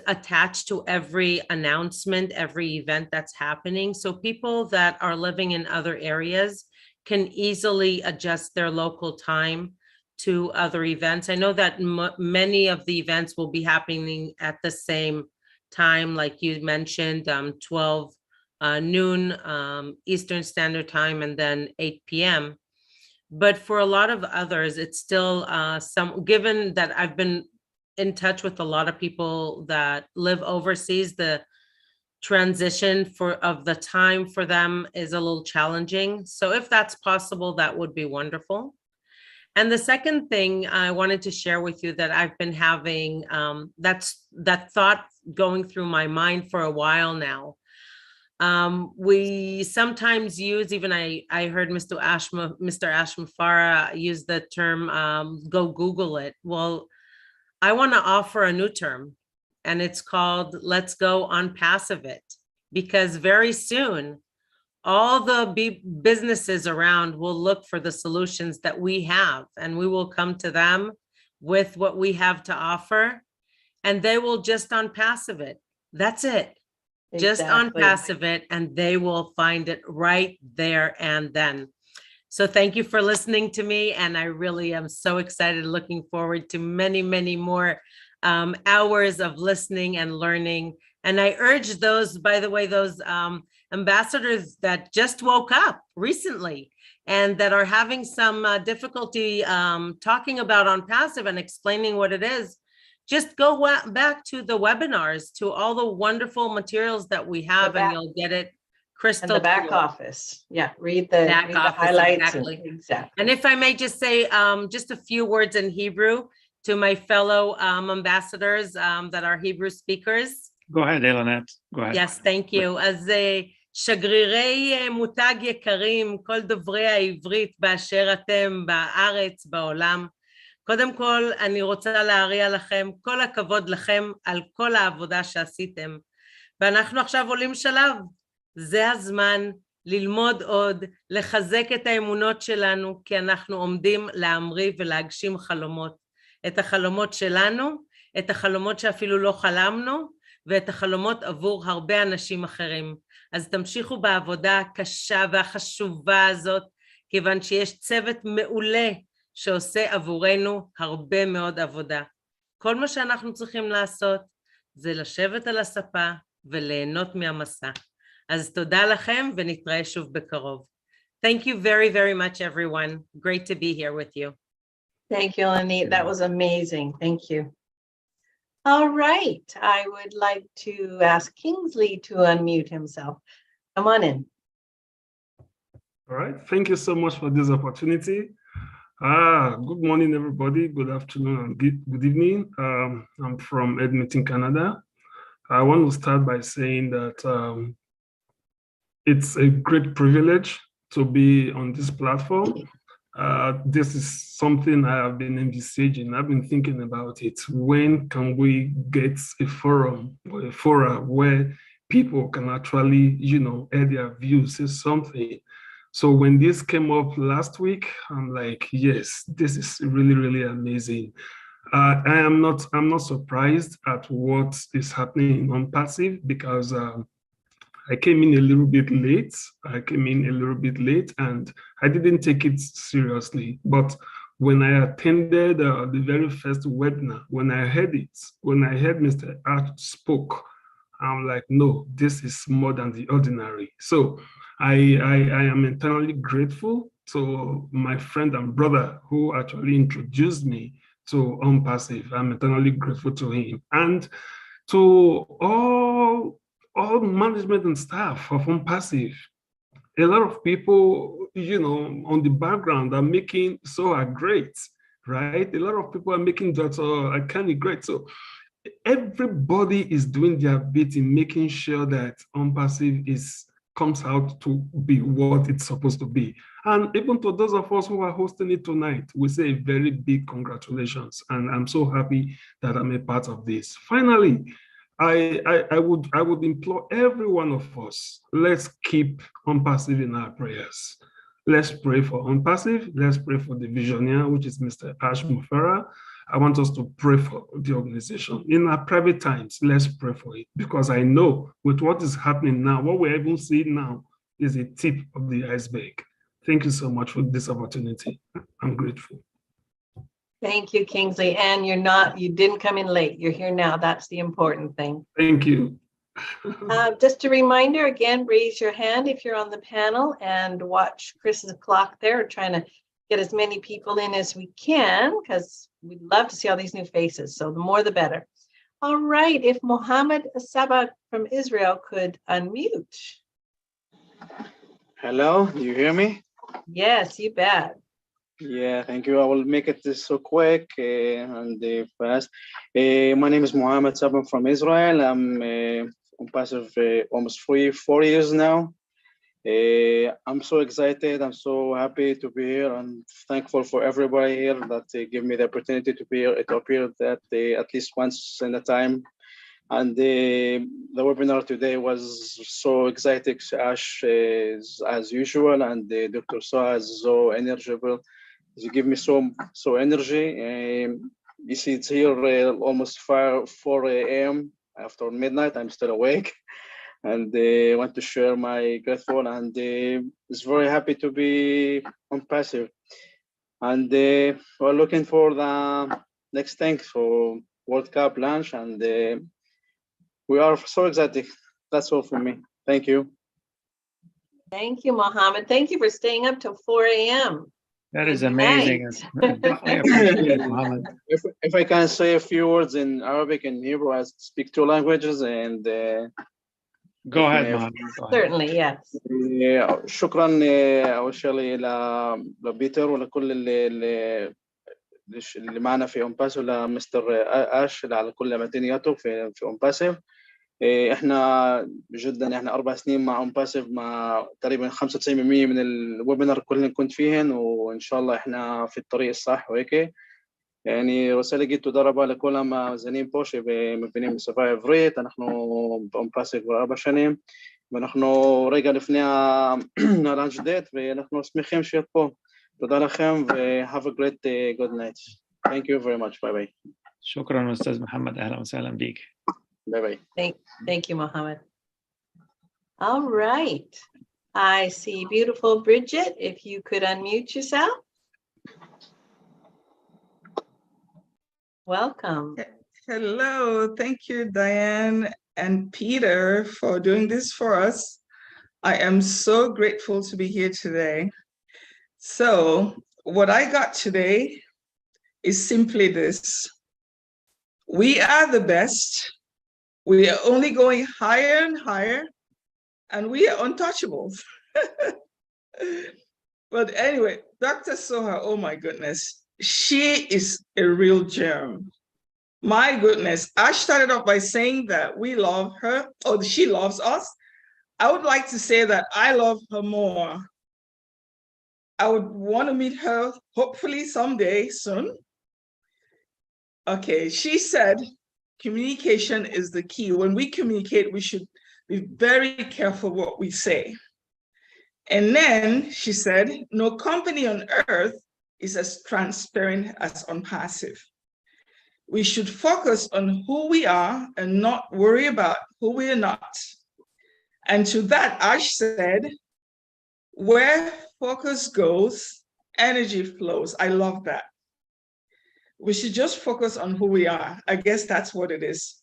attached to every announcement, every event that's happening. So people that are living in other areas can easily adjust their local time to other events. I know that many of the events will be happening at the same time, like you mentioned, 12 noon Eastern Standard Time and then 8 p.m. But for a lot of others, it's still given that I've been in touch with a lot of people that live overseas, the transition of the time for them is a little challenging. So if that's possible, that would be wonderful. And the second thing I wanted to share with you that I've been having, that thought going through my mind for a while now. We sometimes use, even I heard Mr. Ash Mufarah use the term, go Google it. Well, I want to offer a new term, and it's called Let's Go on Passive It, because very soon, all the businesses around will look for the solutions that we have, and we will come to them with what we have to offer, and they will just unpassive it. That's it. Just unpassive it, and they will find it right there and then. So thank you for listening to me, and I really am so excited, looking forward to many, many more hours of listening and learning. And I urge those, by the way, those ambassadors that just woke up recently and that are having some difficulty talking about OnPassive and explaining what it is, just go back to the webinars, to all the wonderful materials that we have, and you'll get it crystal clear. The back office. Yeah, read the highlights. Exactly. Exactly. And if I may just say just a few words in Hebrew to my fellow ambassadors that are Hebrew speakers. Go ahead, Elonette. Go ahead. Yes, thank you. אז שגרירי מותג יקרים, כל דוברי העברית באשר אתם בארץ, בעולם. קודם כל, אני רוצה להריע לכם, כל הכבוד לכם על כל העבודה שעשיתם. ואנחנו עכשיו עולים שלב. זה הזמן ללמוד עוד, לחזק את האמונות שלנו, כי אנחנו עומדים להמריא ולהגשים חלומות. את החלומות שלנו, את החלומות שאפילו לא חלמנו, ואת החלומות עבור הרבה אנשים אחרים. אז תמשיכו בעבודה הקשה והחשובה הזאת, כיוון שיש צוות מעולה שעושה עבורנו הרבה מאוד עבודה. כל מה שאנחנו צריכים לעשות זה לשבת על הספה וליהנות מהמסע. אז תודה לכם ונתראה שוב בקרוב. Thank you very, very much, everyone. Great to be here with you. Thank you, Lanit. That was amazing. Thank you. All right. I would like to ask Kingsley to unmute himself. Come on in. All right. Thank you so much for this opportunity. Good morning, everybody. Good afternoon and good evening. I'm from Edmonton, Canada. I want to start by saying that it's a great privilege to be on this platform. This is something I have been envisaging. I've been thinking about it. When can we get a forum or a forum where people can actually, air their views, say something? So when this came up last week, I'm like, yes, this is really, really amazing. I'm not surprised at what is happening on OnPassive, because I came in a little bit late. And I didn't take it seriously. But when I attended the very first webinar, when I heard Mr. Ash spoke, I'm like, no, this is more than the ordinary. So I am eternally grateful to my friend and brother who actually introduced me to OnPassive. I'm eternally grateful to him and to all management and staff of OnPassive. A lot of people, on the background are making Soha great, right? A lot of people are making Dr. Akani great. So everybody is doing their bit in making sure that OnPassive comes out to be what it's supposed to be. And even to those of us who are hosting it tonight, we say a very big congratulations. And I'm so happy that I'm a part of this. Finally, I would implore every one of us, let's keep OnPassive in our prayers. Let's pray for OnPassive. Let's pray for the visionary, which is Mr. Ash Mufera. I want us to pray for the organization. In our private times, let's pray for it, because I know with what is happening now, what we're even seeing now is a tip of the iceberg. Thank you so much for this opportunity. I'm grateful. Thank you, Kingsley. And you didn't come in late. You're here now. That's the important thing. Thank you. Just a reminder, again, raise your hand if you're on the panel and watch Chris's clock there. We're trying to get as many people in as we can because we'd love to see all these new faces. So the more, the better. All right. If Mohammed Sabah from Israel could unmute. Hello, do you hear me? Yes, you bet. Yeah, thank you. I will make it so quick and fast. My name is Mohammed Sabah from Israel. I'm OnPassive almost 4 years now. I'm so excited. I'm so happy to be here. I'm thankful for everybody here that gave me the opportunity to be here. It appeared that at least once in a time. And the webinar today was so exciting, Ash, as usual, and Dr. Soha is so energizable. You give me so energy. You see, it's here almost 4 a.m. after midnight. I'm still awake, and I want to share my grateful. And it's very happy to be OnPassive. And we're looking for the next thing for World Cup launch, and we are so excited. That's all from me. Thank you. Thank you, Mohammed. Thank you for staying up till 4 a.m. That is amazing. Definitely appreciate it, Mohammed. If I can say a few words in Arabic and Hebrew, I speak 2 languages, and go ahead, Mohammed. Certainly, yes. شكرا أول شيء لبيتر ولكل اللي معنا في OnPassive ولمستر آش على كل متنياته في OnPassive. احنا جدا 4 سنين مع OnPassive، مع تقريبا 95% من الويبينار كلنا كنت فيهن، وان شاء الله احنا في الطريق الصح وهيك. يعني رسالة جيت تدربها لكل המאזינים פה שמבינים בשפה העברית. אנחנו ב-OnPassive כבר 4 שנים, ואנחנו רגע לפני הלאנץ' דייט, ואנחנו שמחים להיות פה. תודה לכם, ו-have a great good night. Thank you very much. Bye bye. شكرا أستاذ محمد. أهلا وسهلا بيك. Bye bye. Thank you, Mohammed. All right. I see beautiful Bridget. If you could unmute yourself. Welcome. Hello. Thank you, Diane and Peter, for doing this for us. I am so grateful to be here today. So what I got today is simply this. We are the best. We are only going higher and higher, and we are untouchables. But anyway, Dr. Soha, oh my goodness, she is a real gem. My goodness, I started off by saying that we love her, or she loves us. I would like to say that I love her more. I would want to meet her hopefully someday soon. Okay, she said, communication is the key. When we communicate, we should be very careful what we say. And then she said, no company on earth is as transparent as OnPassive. We should focus on who we are and not worry about who we are not. And to that, Ash said, where focus goes, energy flows. I love that. We should just focus on who we are. I guess that's what it is.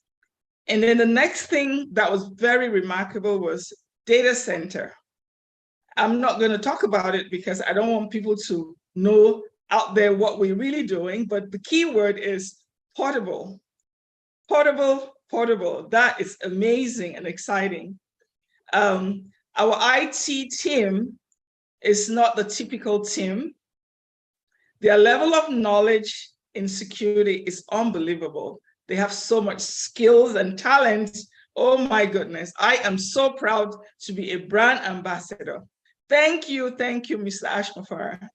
And then the next thing that was very remarkable was data center. I'm not going to talk about it because I don't want people to know out there what we're really doing, but the key word is portable. Portable, portable. That is amazing and exciting. Our IT team is not the typical team. Their level of knowledge in security is unbelievable. They have so much skills and talent. Oh my goodness. I am so proud to be a brand ambassador. Thank you, Mr. Ashmafara.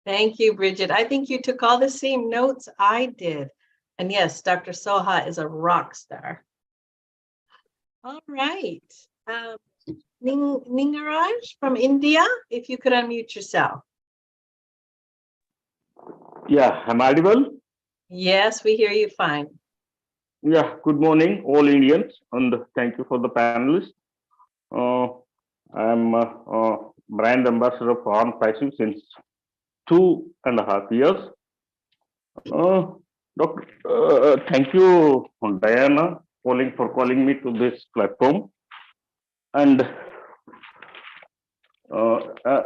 Thank you, Bridget. I think you took all the same notes I did. And yes, Dr. Soha is a rock star. All right. Ningaraj from India, if you could unmute yourself. Yeah, am I audible? Yes, we hear you fine. Yeah, good morning, all Indians, and thank you for the panelists. I'm a brand ambassador for On Passive since 2.5 years. Doctor, thank you, Diana, for calling me to this platform. And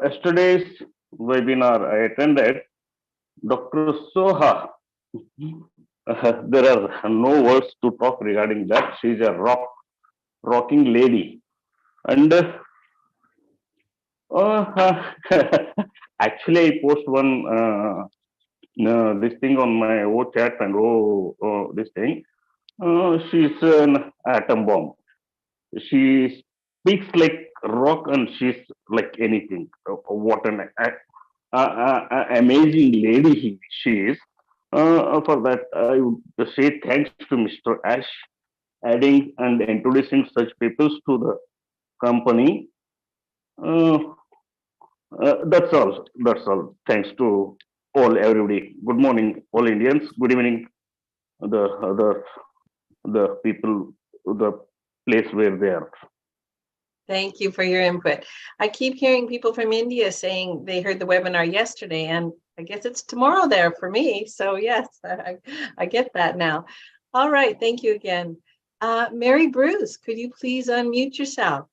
yesterday's webinar I attended, Dr. Soha. There are no words to talk regarding that. She's a rocking lady. And actually, I post one this thing on my chat and this thing. She's an atom bomb. She speaks like rock and she's like anything. What an amazing lady she is. For that, I would say thanks to Mr. Ash adding and introducing such people to the company. That's all. That's all. Thanks to everybody. Good morning, all Indians. Good evening, the people, the place where they are. Thank you for your input. I keep hearing people from India saying they heard the webinar yesterday, and I guess it's tomorrow there for me. So yes, I get that now. All right, thank you again. Mary Bruce, could you please unmute yourself?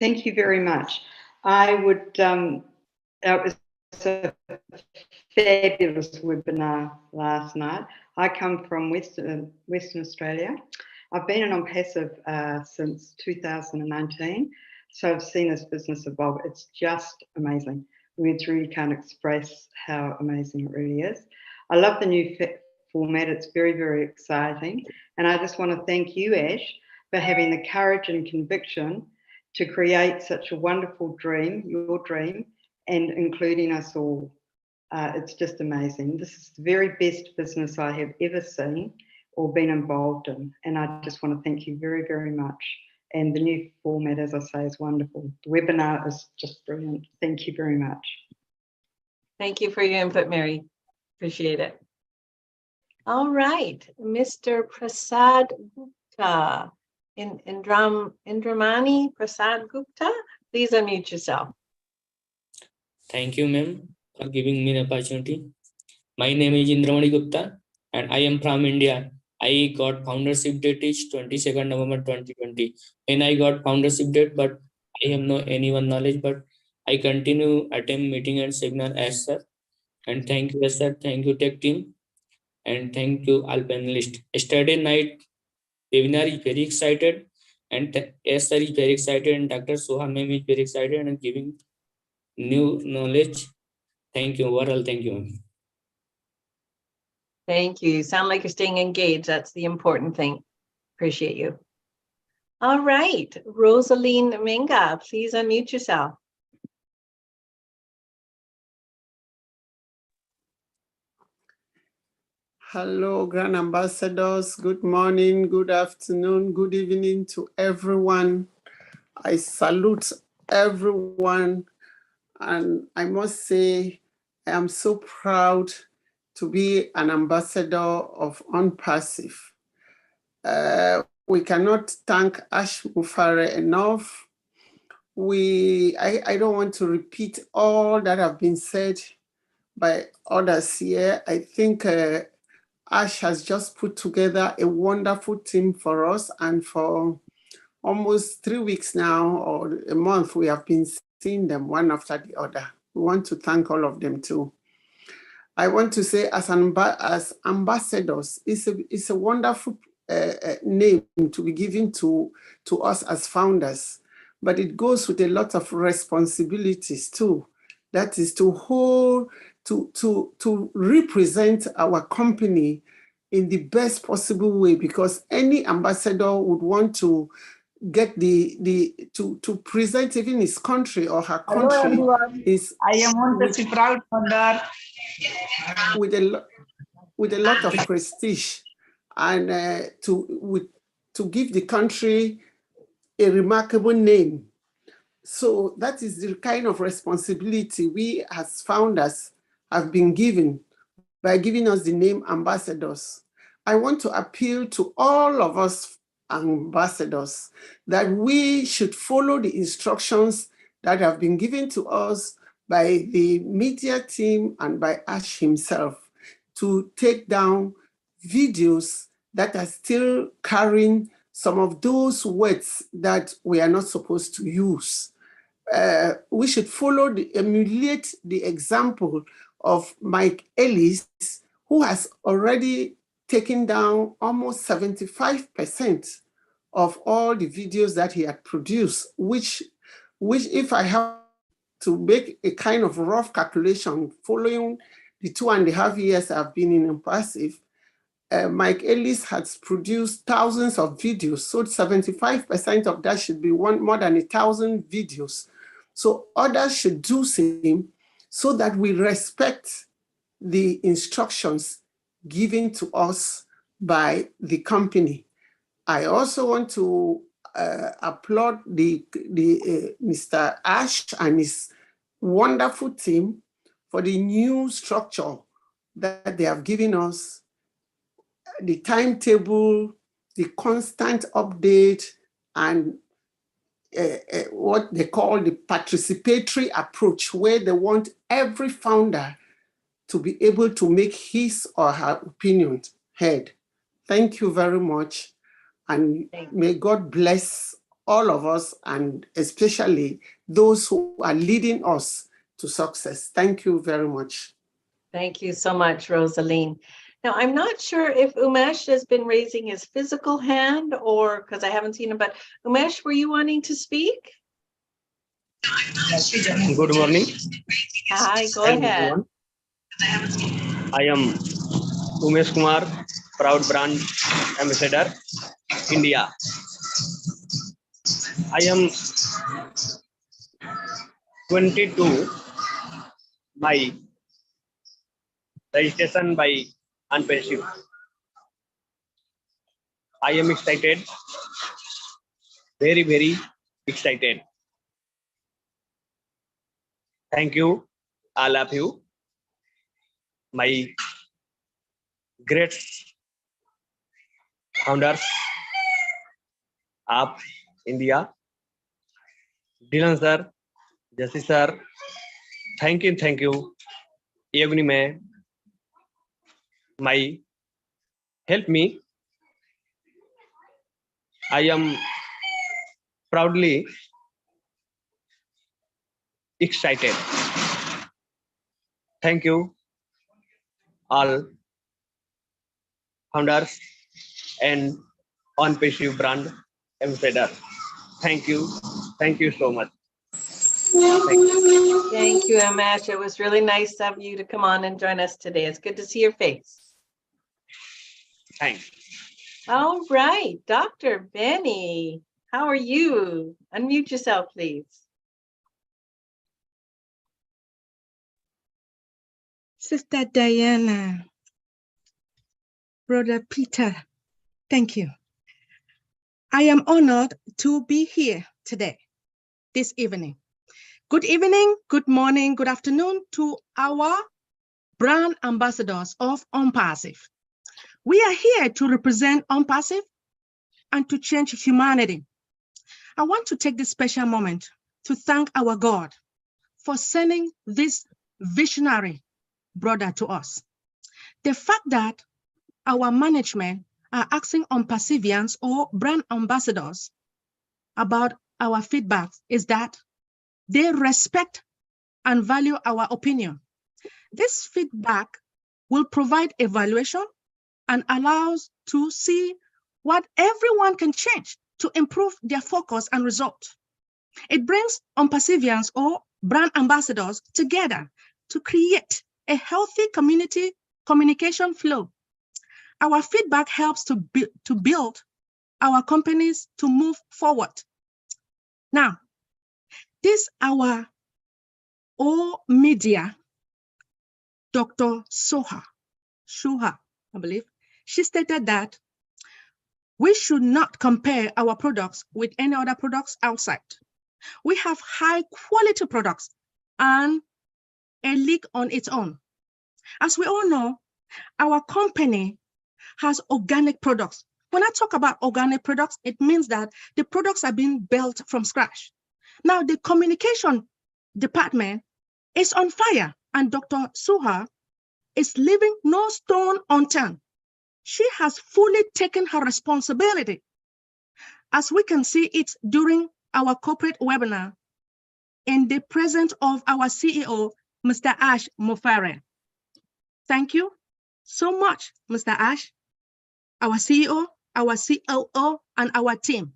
Thank you very much. I would, that was a fabulous webinar last night. I come from Western Australia. I've been an On-Passive since 2019, so I've seen this business evolve. It's just amazing. Words really can't express how amazing it really is. I love the new format. It's very, very exciting. And I just want to thank you, Ash, for having the courage and conviction to create such a wonderful dream, your dream, and including us all. It's just amazing. This is the very best business I have ever seen or been involved in. And I just want to thank you very, very much. And the new format, as I say, is wonderful. The webinar is just brilliant. Thank you very much. Thank you for your input, Mary. Appreciate it. All right, Mr. Prasad Gupta, Indramani Prasad Gupta, please unmute yourself. Thank you, ma'am, for giving me the opportunity. My name is Indramani Gupta, and I am from India. I got foundership date is 22nd November 2020. When I got foundership date, but I have no anyone knowledge, but I continue attend meeting and seminar as sir. And thank you, sir. Thank you, tech team. And thank you, all panelists. Yesterday night webinar is very excited, and yes, sir is very excited, and Dr. Soha ma'am is very excited and giving new knowledge. Thank you, overall. Thank you. Thank you. You sound like you're staying engaged. That's the important thing. Appreciate you. All right, Rosaline Minga, please unmute yourself. Hello, Grand Ambassadors. Good morning, good afternoon, good evening to everyone. I salute everyone. And I must say, I am so proud to be an ambassador of On-Passive. We cannot thank Ash Mufare enough. I don't want to repeat all that have been said, by others here. I think Ash has just put together a wonderful team for us, and for almost 3 weeks now, or a month, we have been seeing them one after the other. We want to thank all of them too. I want to say, as ambassadors, it's a wonderful name to be given to us as founders, but it goes with a lot of responsibilities too. That is to hold, to represent our company in the best possible way, because any ambassador would want to get to present even his country or her country. Hello everyone. I am Montessori proud founder. With a lot of prestige, and to give the country a remarkable name. So that is the kind of responsibility we as founders have been given by giving us the name ambassadors. I want to appeal to all of us ambassadors that we should follow the instructions that have been given to us by the media team and by Ash himself, to take down videos that are still carrying some of those words that we are not supposed to use. We should emulate the example of Mike Ellis, who has already taken down almost 75% of all the videos that he had produced, which if I have to make a kind of rough calculation following the 2.5 years I've been in Impassive, Mike Ellis has produced thousands of videos, so 75% of that should be more than 1,000 videos. So others should do same, so that we respect the instructions given to us by the company. I also want to applaud Mr. Ash and his wonderful team for the new structure that they have given us, the timetable, the constant update, and what they call the participatory approach, where they want every founder to be able to make his or her opinion heard. Thank you very much. And may God bless all of us, and especially those who are leading us to success. Thank you very much. Thank you so much, Rosaline. Now, I'm not sure if Umesh has been raising his physical hand, or because I haven't seen him, but Umesh, were you wanting to speak? Good morning. Hi, go Hello, ahead. everyone. I am Umesh Kumar, proud brand ambassador, India. I am 22 by registration by unpassive. I am excited, very, very excited. Thank you, all of you, my great founders of India, Dylan sir, Jesse sir, thank you. Evening में my help me. I am proudly excited. Thank you, all founders and on-passive brand ambassador. Thank you so much. Thank you, Umesh. It was really nice of you to come on and join us today. It's good to see your face. Thanks. All right, Dr. Benny, how are you? Unmute yourself, please. Sister Diana, Brother Peter, thank you. I am honored to be here today, this evening. Good evening, good morning, good afternoon to our brand ambassadors of OnPassive. We are here to represent OnPassive and to change humanity. I want to take this special moment to thank our God for sending this visionary brother to us. The fact that our management are acting on perseverance or brand ambassadors about our feedback is that they respect and value our opinion. This feedback will provide evaluation and allows to see what everyone can change to improve their focus and result. It brings on perseverance or brand ambassadors together to create a healthy community communication flow. Our feedback helps to build our companies to move forward. Now, this our all media, Dr. Shuha, I believe, she stated that we should not compare our products with any other products outside. We have high quality products and a league on its own. As we all know, our company has organic products. When I talk about organic products, it means that the products are being built from scratch. Now, the communication department is on fire, and Dr. Shuha is leaving no stone unturned. She has fully taken her responsibility, as we can see it during our corporate webinar in the presence of our CEO, Mr. Ash Mufare. Thank you so much, Mr. Ash, our CEO, our COO, and our team,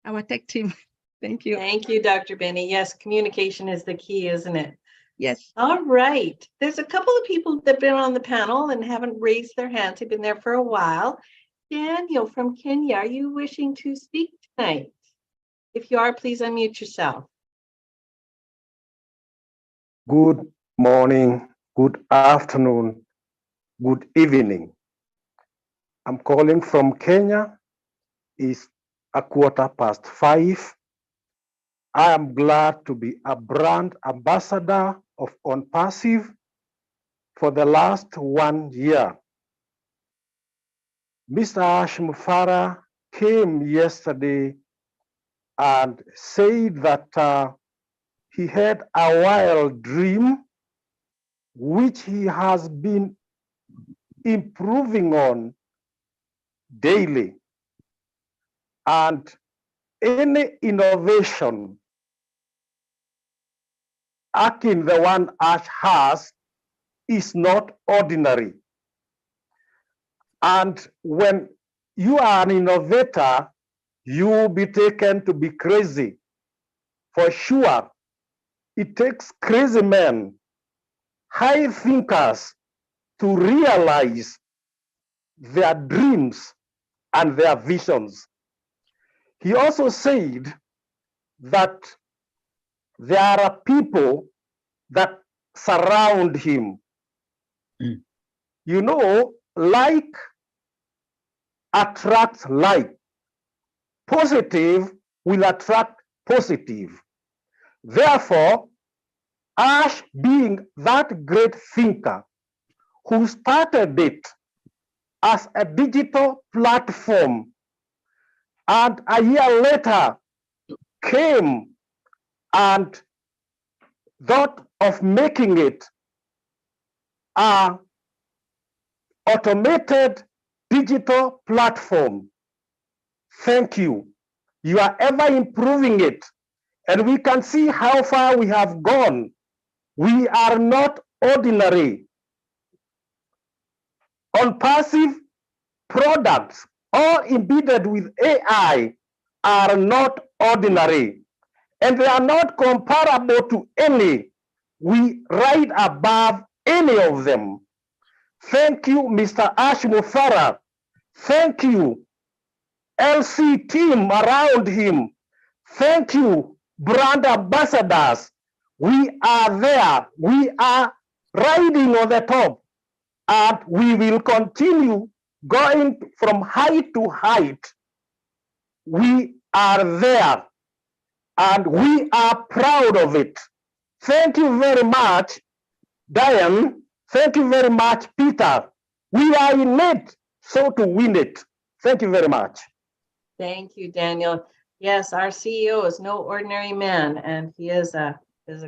our tech team. Thank you. Thank you, Dr. Benny. Yes, communication is the key, isn't it? Yes. All right. There's a couple of people that have been on the panel and haven't raised their hands. They've been there for a while. Daniel from Kenya, are you wishing to speak tonight? If you are, please unmute yourself. Good morning, good afternoon, good evening. I'm calling from Kenya. It's 5:15. I am glad to be a brand ambassador of OnPassive for the last 1 year. Mr. Ash Mufara came yesterday and said that he had a wild dream which he has been improving on daily. And any innovation akin the one Ash has is not ordinary. And when you are an innovator, you will be taken to be crazy. For sure, it takes crazy men, high thinkers, to realize their dreams and their visions. He also said that there are people that surround him. You know, like attracts like. Positive will attract positive. Therefore, Ash, being that great thinker who started it as a digital platform and a year later came and thought of making it an automated digital platform. Thank you. You are ever improving it, and we can see how far we have gone. We are not ordinary. OnPassive products, all embedded with AI, are not ordinary, and they are not comparable to any. We ride above any of them. Thank you, Mr. Ash Mufara. Thank you, LC team around him. Thank you, brand ambassadors. We are there. We are riding on the top, and we will continue going from height to height. We are there, and we are proud of it. Thank you very much, Diane. Thank you very much, Peter. We are in it, so to win it. Thank you very much. Thank you, Daniel. Yes, our CEO is no ordinary man, and he is a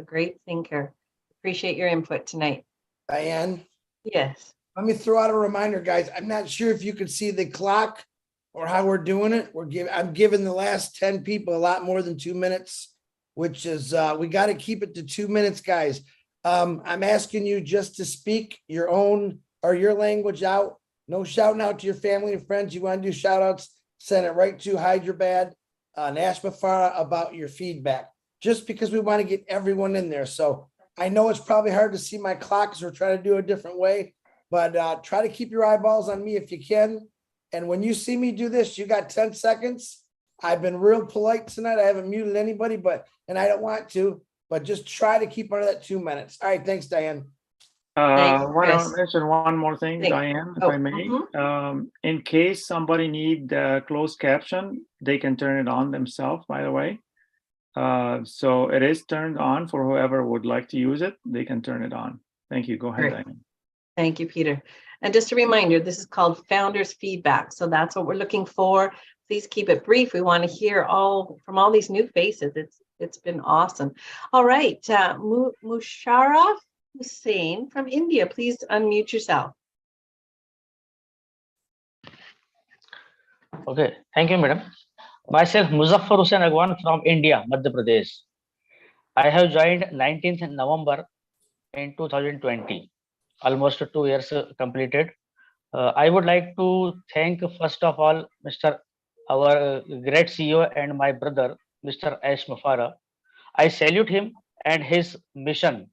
great thinker. Appreciate your input tonight. Diane? Yes. Let me throw out a reminder, guys. I'm not sure if you can see the clock or how we're doing it. I'm giving the last 10 people a lot more than 2 minutes, which is, we got to keep it to 2 minutes, guys. I'm asking you just to speak your own or your language out. No shouting out to your family and friends. You want to do shout outs, send it right to Hyderabad, Nashma Farah about your feedback, just because we want to get everyone in there. So I know it's probably hard to see my clock because we're trying to do it a different way, but try to keep your eyeballs on me if you can. And when you see me do this, you got 10 seconds. I've been real polite tonight. I haven't muted anybody, and I don't want to, but just try to keep under that 2 minutes. All right. Thanks, Diane. Want to mention one more thing, Diane, if I may. In case somebody need closed caption, they can turn it on themselves, by the way. So it is turned on for whoever would like to use it. They can turn it on. Thank you. Go ahead, Great. Diane. Thank you, Peter. And just a reminder, this is called Founders Feedback. So that's what we're looking for. Please keep it brief. We want to hear from all these new faces. It's been awesome. All right, Musharraf Hussain from India, please unmute yourself. Okay, thank you, madam. Myself, Muzaffar Hussain Agwan from India, Madhya Pradesh. I have joined 19th November in 2020, almost 2 years completed. I would like to thank, first of all, our great CEO and my brother, Mr. Ash Mufara. I salute him and his mission.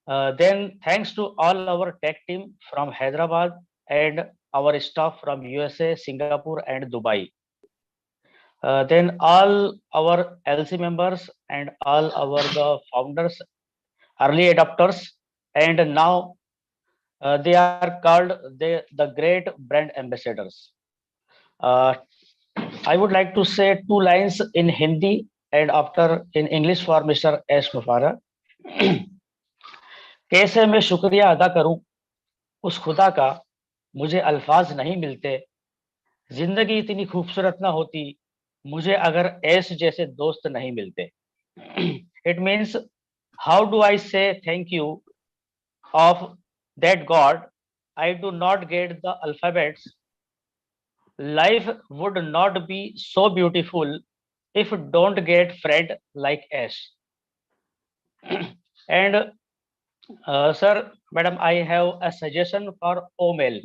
Then thanks to all our tech team from Hyderabad and our staff from USA, Singapore and Dubai. Then all our LC members and all the founders, early adopters, and now they are called the great brand ambassadors. I would like to say 2 lines in Hindi and after in English for Mr. S. Mufara. कैसे मैं शुक्रिया अदा करूं उस खुदा का, मुझे अल्फाज नहीं मिलते, जिंदगी इतनी खूबसूरत ना होती मुझे अगर ऐस जैसे दोस्त नहीं मिलते. It means, how do I say thank you of that God? I do not get the alphabets. Life would not be so beautiful if don't get friend like Ash. And sir, madam, I have a suggestion for OMail.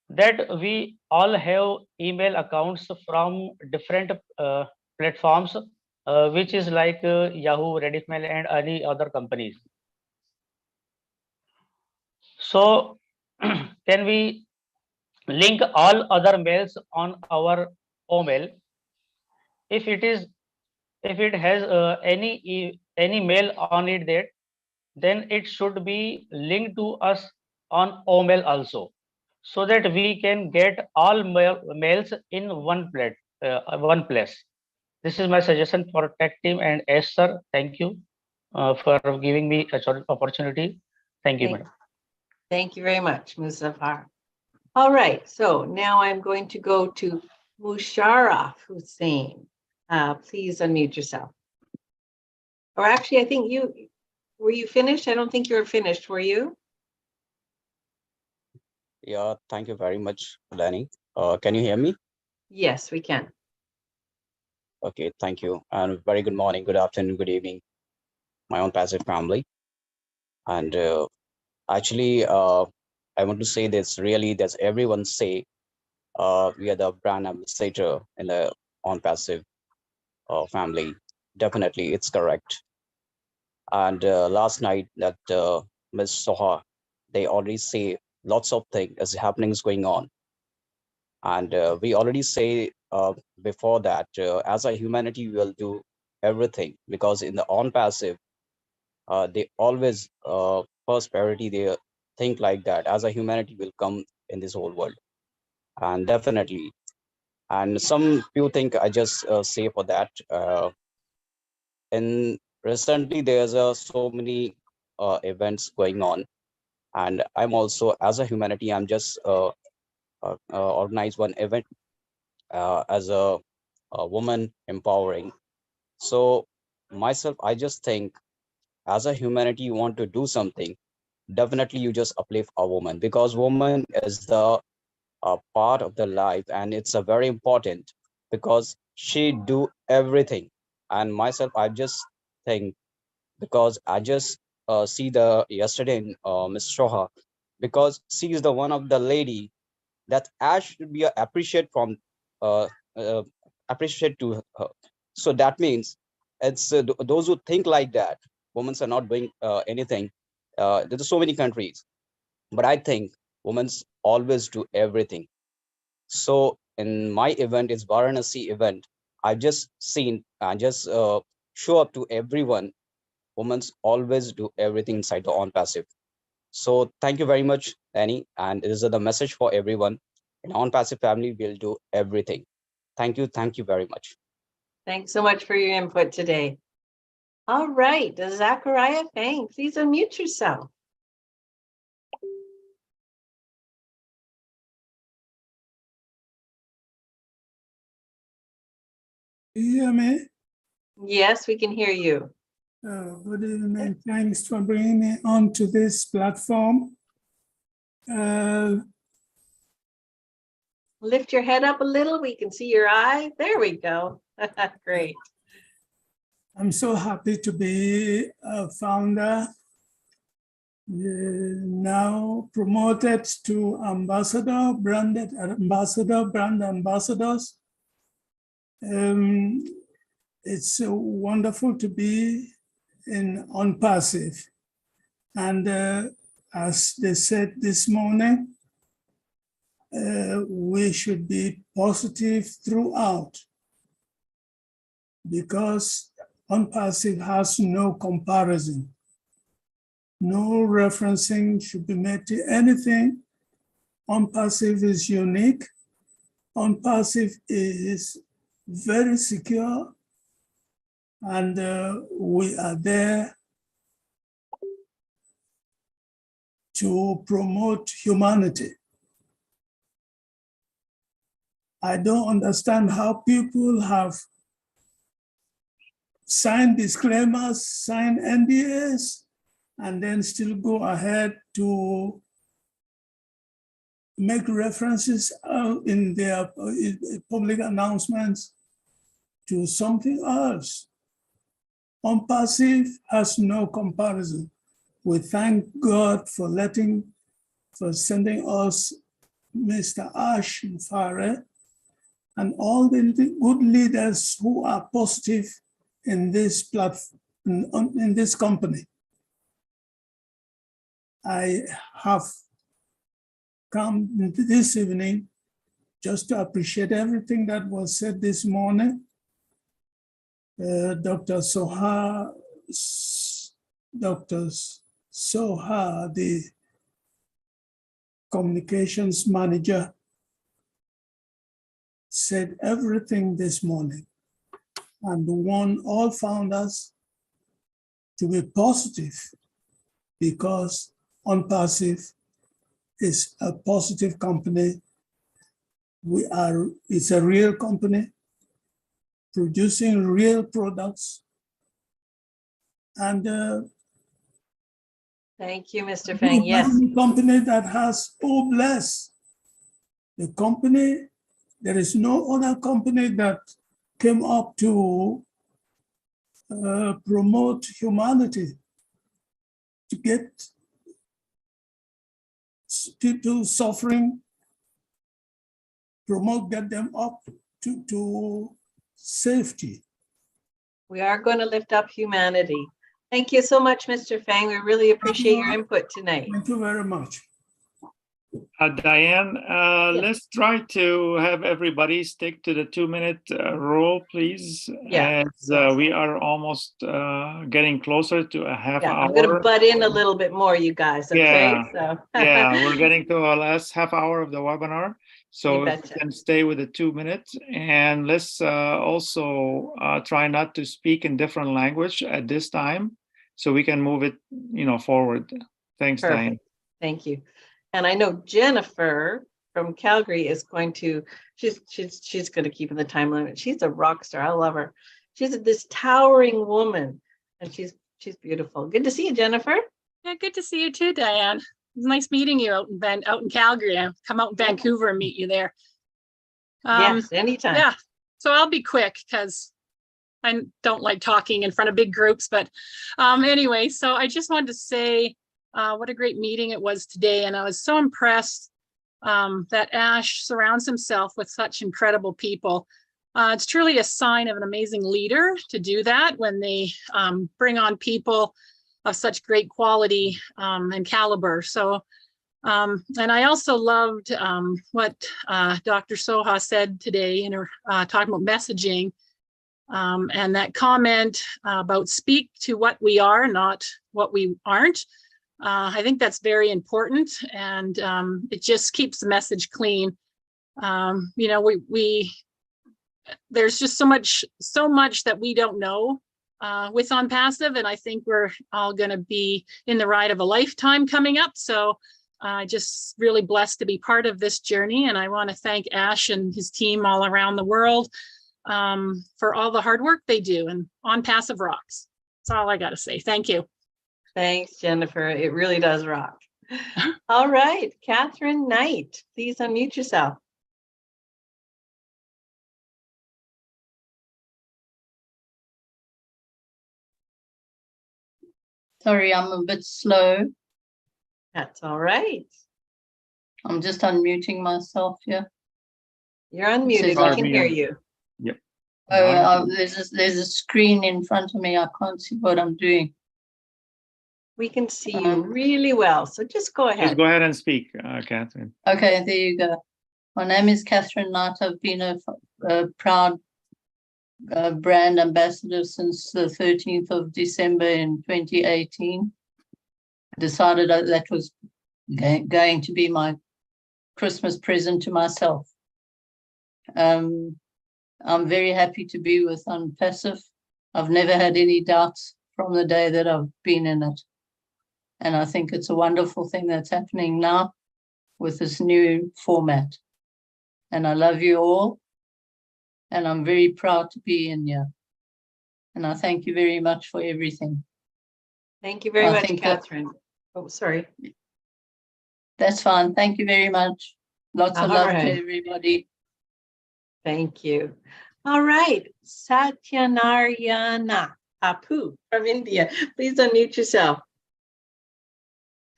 That we all have email accounts from different platforms, which is like Yahoo, Reddit Mail, and any other companies. So can we link all other mails on our OMail? If it has any mail on it, then it should be linked to us on OMail also, so that we can get all mails in one place. This is my suggestion for tech team. And yes, sir, thank you for giving me a opportunity. Thank you, madam. Thank you very much, Muzaffar. All right, so now I'm going to go to Musharraf Hussain. Please unmute yourself. Or actually, I think were you finished? I don't think you were finished, were you? Yeah, thank you very much, Lenny. Can you hear me? Yes, we can. Okay, thank you. And very good morning, good afternoon, good evening, my own passive family. And actually, I want to say this really, that everyone say we are the brand ambassador in the on passive family. Definitely, it's correct. And last night that Ms. Soha, they already say lots of things is going on. And we already say before that, as a humanity, we will do everything, because in the on passive, they always first priority, they think like that, as a humanity will come in this whole world. And definitely, and some few think I just say for that, and recently there's so many events going on, and I'm also, as a humanity, I'm just organize one event as a woman empowering. So myself, I just think as a humanity you want to do something, definitely you just uplift a woman, because woman is the part of the life, and it's a very important, because she do everything. And myself, I just think, because I just see the yesterday in Miss Shoha, because she is the one of the lady that as should be appreciated from uh, uh, appreciate to her. So that means it's those who think like that women are not doing anything. There's so many countries, but I think women always do everything. So in my event, it's Varanasi event, I just seen, I just show up to everyone. Women always do everything inside the on passive. So thank you very much, Annie. And this is the message for everyone. In on passive family, we'll do everything. Thank you. Thank you very much. Thanks so much for your input today. All right, Zachariah Fang, please unmute yourself. You hear me? Yes, we can hear you. Good evening. Thanks for bringing me onto this platform. Lift your head up a little. We can see your eye. There we go. Great. I'm so happy to be a founder, now promoted to ambassador, brand ambassadors. It's wonderful to be in on passive. And as they said this morning, we should be positive throughout, because on passive has no comparison. No referencing should be made to anything. On passive is unique. On passive is very secure, and we are there to promote humanity. I don't understand how people have signed disclaimers, signed NDAs, and then still go ahead to make references in their public announcements to something else. On passive has no comparison. We thank God for sending us Mr. Ash Mfare and all the good leaders who are positive in this platform, in this company. I have come this evening just to appreciate everything that was said this morning. Dr. Soha, the communications manager, said everything this morning and warned all founders to be positive, because On Passive is a positive company. It's a real company producing real products. And thank you, Mr. Fang. Yes. Company that has, oh bless, the company, there is no other company that came up to promote humanity, to get people suffering, get them up to safety. We are going to lift up humanity. Thank you so much, Mr. Fang. We really appreciate your input tonight. Thank you very much. Diane, let's try to have everybody stick to the 2-minute rule, please. Yeah. As we are almost getting closer to a half hour. I'm going to butt in a little bit more, you guys. Okay. Yeah. So. Yeah, we're getting to our last half hour of the webinar. So if you can stay with the 2 minutes, and let's also try not to speak in different language at this time, so we can move it, forward. Thanks, Perfect. Diane. Thank you. And I know Jennifer from Calgary is going to, she's going to keep in the time limit. She's a rock star. I love her. She's this towering woman, and she's She's beautiful. Good to see you, Jennifer. Yeah, good to see you too, Diane. It was nice meeting you out in Calgary. I'll come out in Vancouver and meet you there. Yes, anytime. Yeah, so I'll be quick because I don't like talking in front of big groups. But anyway, so I just wanted to say what a great meeting it was today. And I was so impressed that Ash surrounds himself with such incredible people. It's truly a sign of an amazing leader to do that when they bring on people of such great quality and caliber. So, and I also loved what Dr. Soha said today in her talking about messaging and that comment about speak to what we are, not what we aren't. I think that's very important, and it just keeps the message clean. You know, there's just so much that we don't know with On Passive, and I think we're all going to be in the ride of a lifetime coming up. So just really blessed to be part of this journey, and I want to thank Ash and his team all around the world for all the hard work they do, and On Passive rocks. That's all I got to say. Thank you. Thanks, Jennifer. It really does rock. All right, Catherine Knight, please unmute yourself. Sorry, I'm a bit slow. That's all right. I'm just unmuting myself here. You're unmuted. We can hear you. Yep. Oh, there's a screen in front of me. I can't see what I'm doing. We can see you really well. So just go ahead. Just go ahead and speak, Catherine. Okay, there you go. My name is Catherine Knight. I've been a proud brand ambassador since the 13th of December in 2018. I decided that was going to be my Christmas present to myself. I'm very happy to be with On Passive. I've never had any doubts from the day that I've been in it. And I think it's a wonderful thing that's happening now with this new format. And I love you all. And I'm very proud to be in here. And I thank you very much for everything. Thank you very much, Catherine. Oh, sorry. That's fine. Thank you very much. Lots of love to right. everybody. Thank you. All right, Satyanarayana Apu from India. Please unmute yourself.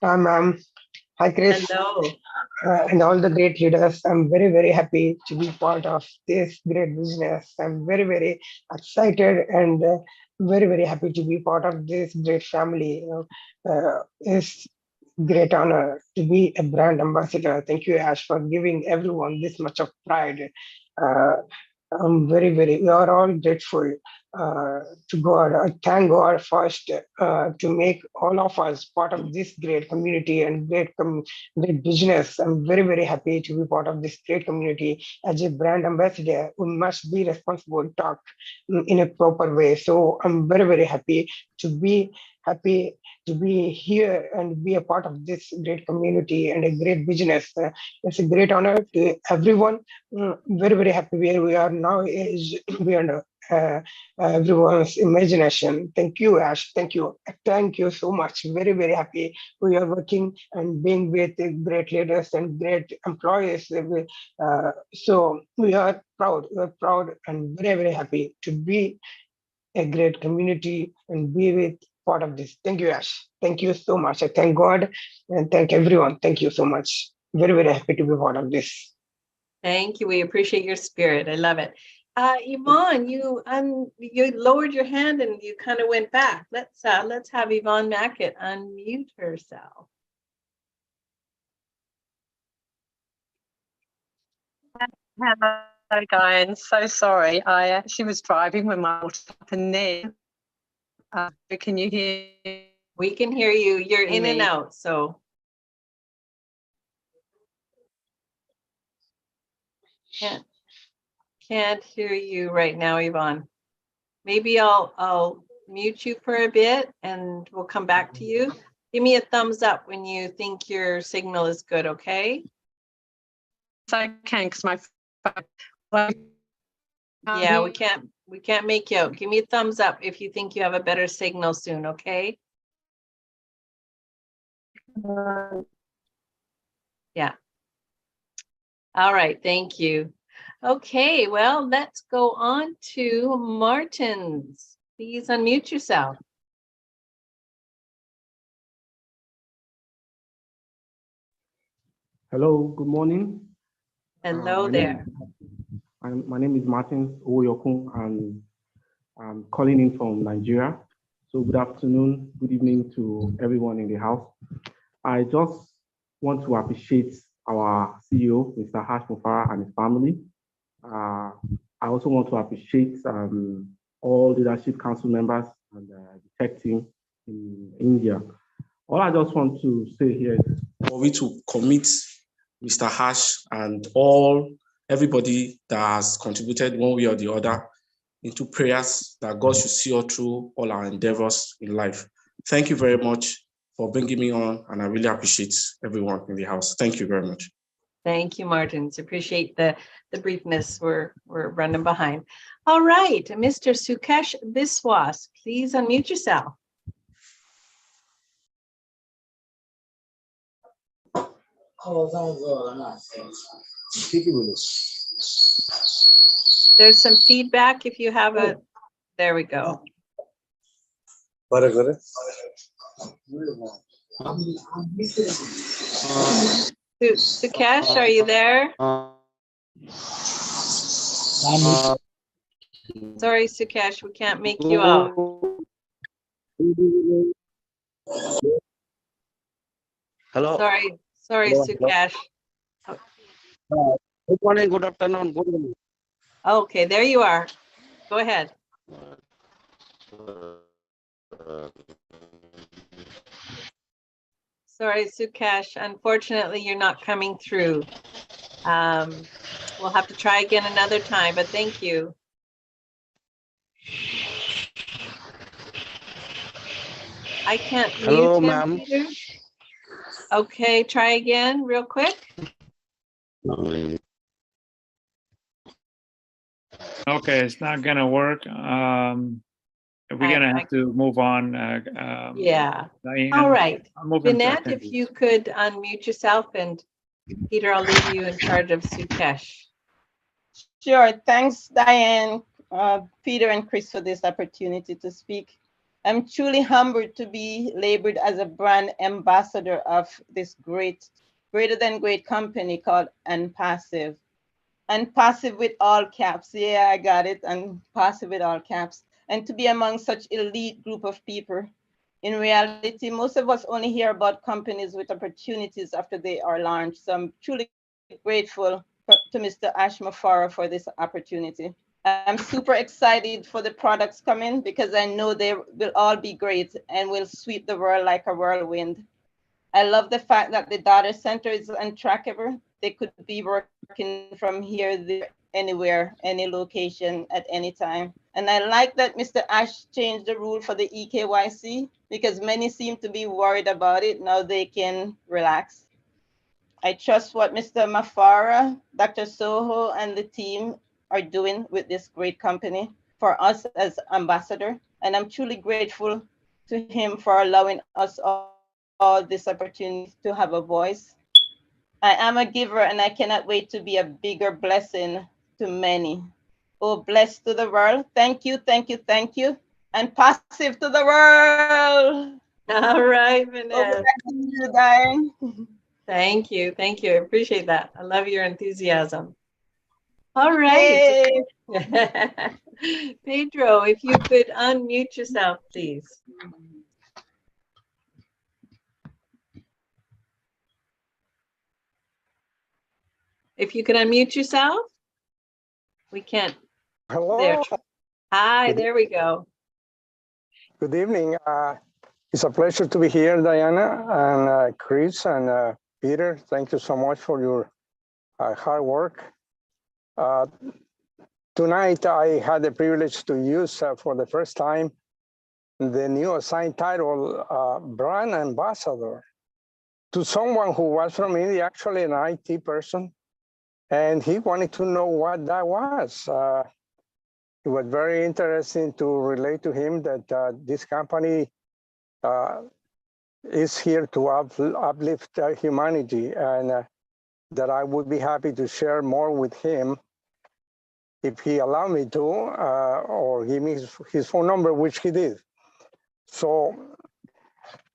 Hi, Chris. Hello. And all the great leaders. I'm very, very happy to be part of this great business. I'm very, very excited and very, very happy to be part of this great family. It's great honor to be a brand ambassador. Thank you, Ash, for giving everyone this much of pride. We are all grateful to God. I thank God first to make all of us part of this great community and great business. I'm very, very happy to be part of this great community. As a brand ambassador, we must be responsible, talk in a proper way. So I'm very, very happy to be here and be a part of this great community and a great business. It's a great honor to everyone. Very, very happy where we are now is beyond everyone's imagination. Thank you, Ash. Thank you. Thank you so much. Very, very happy we are working and being with great leaders and great employees. So we are proud. We're proud and very, very happy to be a great community and be with part of this. Thank you, Ash. Thank you so much. I thank God and thank everyone. Thank you so much. Very, very happy to be part of this. Thank you. We appreciate your spirit. I love it. Yvonne, you lowered your hand and you kind of went back. Let's have Yvonne Mackett unmute herself. Hello, guys. So sorry. I actually was driving when my water happened there. Can you hear? We can hear you. You're in and out. So can't hear you right now, Yvonne. Maybe I'll mute you for a bit and we'll come back to you. Give me a thumbs up when you think your signal is good, okay? So I can because my phone. Yeah, we can't make you out. Give me a thumbs up if you think you have a better signal soon, okay? Yeah. All right, thank you. Okay, well, let's go on to Martins. Please unmute yourself. Hello, good morning. Hello there. My name is Martin Oyokun, and I'm calling in from Nigeria. So good afternoon, good evening to everyone in the house. I just want to appreciate our CEO, Mr. Harsh Mufara, and his family. I also want to appreciate all leadership council members and the tech team in India. All I just want to say here is for we to commit Mr. Harsh and everybody that has contributed one way or the other into prayers that God should see us through all our endeavors in life. Thank you very much for bringing me on, and I really appreciate everyone in the house. Thank you very much. Thank you, Martins. Appreciate the briefness. We're running behind. All right, Mr. Sukesh Biswas, please unmute yourself. There's some feedback if you have a, there we go. Sukesh, are you there? Sorry, Sukesh, we can't make you out. Hello. Sorry, Sukesh. Good morning, good afternoon, good evening. Okay, there you are. Go ahead. Sorry, Sukesh. Unfortunately, you're not coming through. We'll have to try again another time, but thank you. I can't Hello, mute him, ma'am. Peter. Okay, try again real quick. Okay, it's not gonna work. We're gonna have to move on. Yeah. Diane, All right. I'll move him to Jeanette, if attendance. you could unmute yourself, and Peter, I'll leave you in charge of Sukesh. Sure. Thanks, Diane, Peter, and Chris for this opportunity to speak. I'm truly humbled to be labeled as a brand ambassador of this greater than great company called Unpassive. Unpassive with all caps. Yeah, I got it. Unpassive with all caps. And to be among such elite group of people. In reality, most of us only hear about companies with opportunities after they are launched. So I'm truly grateful to Mr. Ash Mufara for this opportunity. I'm super excited for the products coming because I know they will all be great and will sweep the world like a whirlwind. I love the fact that the data center is untrackable. They could be working from here, there, anywhere, any location at any time. And I like that Mr. Ash changed the rule for the EKYC because many seem to be worried about it. Now they can relax. I trust what Mr. Mufara, Dr. Soho, and the team are doing with this great company for us as ambassador. And I'm truly grateful to him for allowing us all this opportunity to have a voice. I am a giver and I cannot wait to be a bigger blessing to many. Oh, blessed to the world. Thank you, thank you, thank you. And passive to the world. All right, Vanessa. Over back to you, Diane. Thank you. Thank you. I appreciate that. I love your enthusiasm. All right. Pedro, if you could unmute yourself, please. If you could unmute yourself, we can't. Hello. There. Hi, there we go. Good evening. It's a pleasure to be here, Diana and Chris and Peter. Thank you so much for your hard work. Tonight, I had the privilege to use for the first time the new assigned title, Brand Ambassador, to someone who was from India, actually an IT person, and he wanted to know what that was. it was very interesting to relate to him that this company is here to uplift humanity, and that I would be happy to share more with him if he allowed me to, or give me his phone number, which he did. So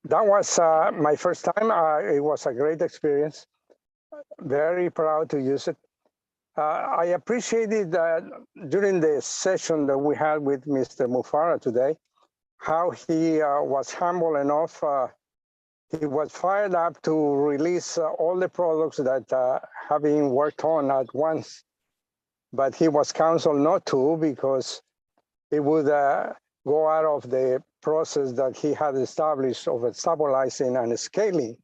that was my first time. It was a great experience. Very proud to use it. I appreciated during the session that we had with Mr. Mufara today, how he was humble enough. He was fired up to release all the products that have been worked on at once, but he was counseled not to because it would go out of the process that he had established of stabilizing and scaling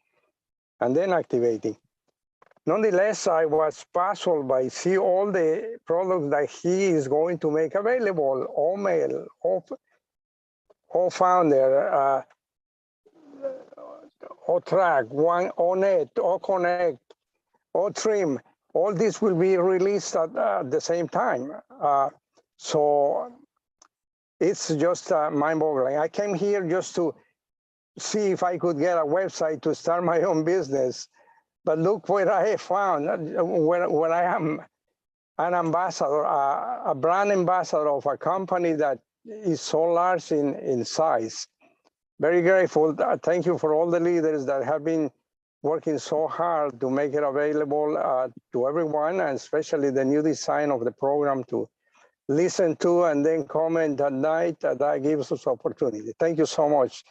and then activating. Nonetheless, I was puzzled by see all the products that he is going to make available, all mail, all founder, all track, one, all net, all connect, all trim, all this will be released at the same time. So it's just mind-boggling. I came here just to see if I could get a website to start my own business. But look where I found, where I am an ambassador, a brand ambassador of a company that is so large in size. Very grateful. Thank you for all the leaders that have been working so hard to make it available to everyone, and especially the new design of the program to listen to and then comment at night. That gives us opportunity. Thank you so much.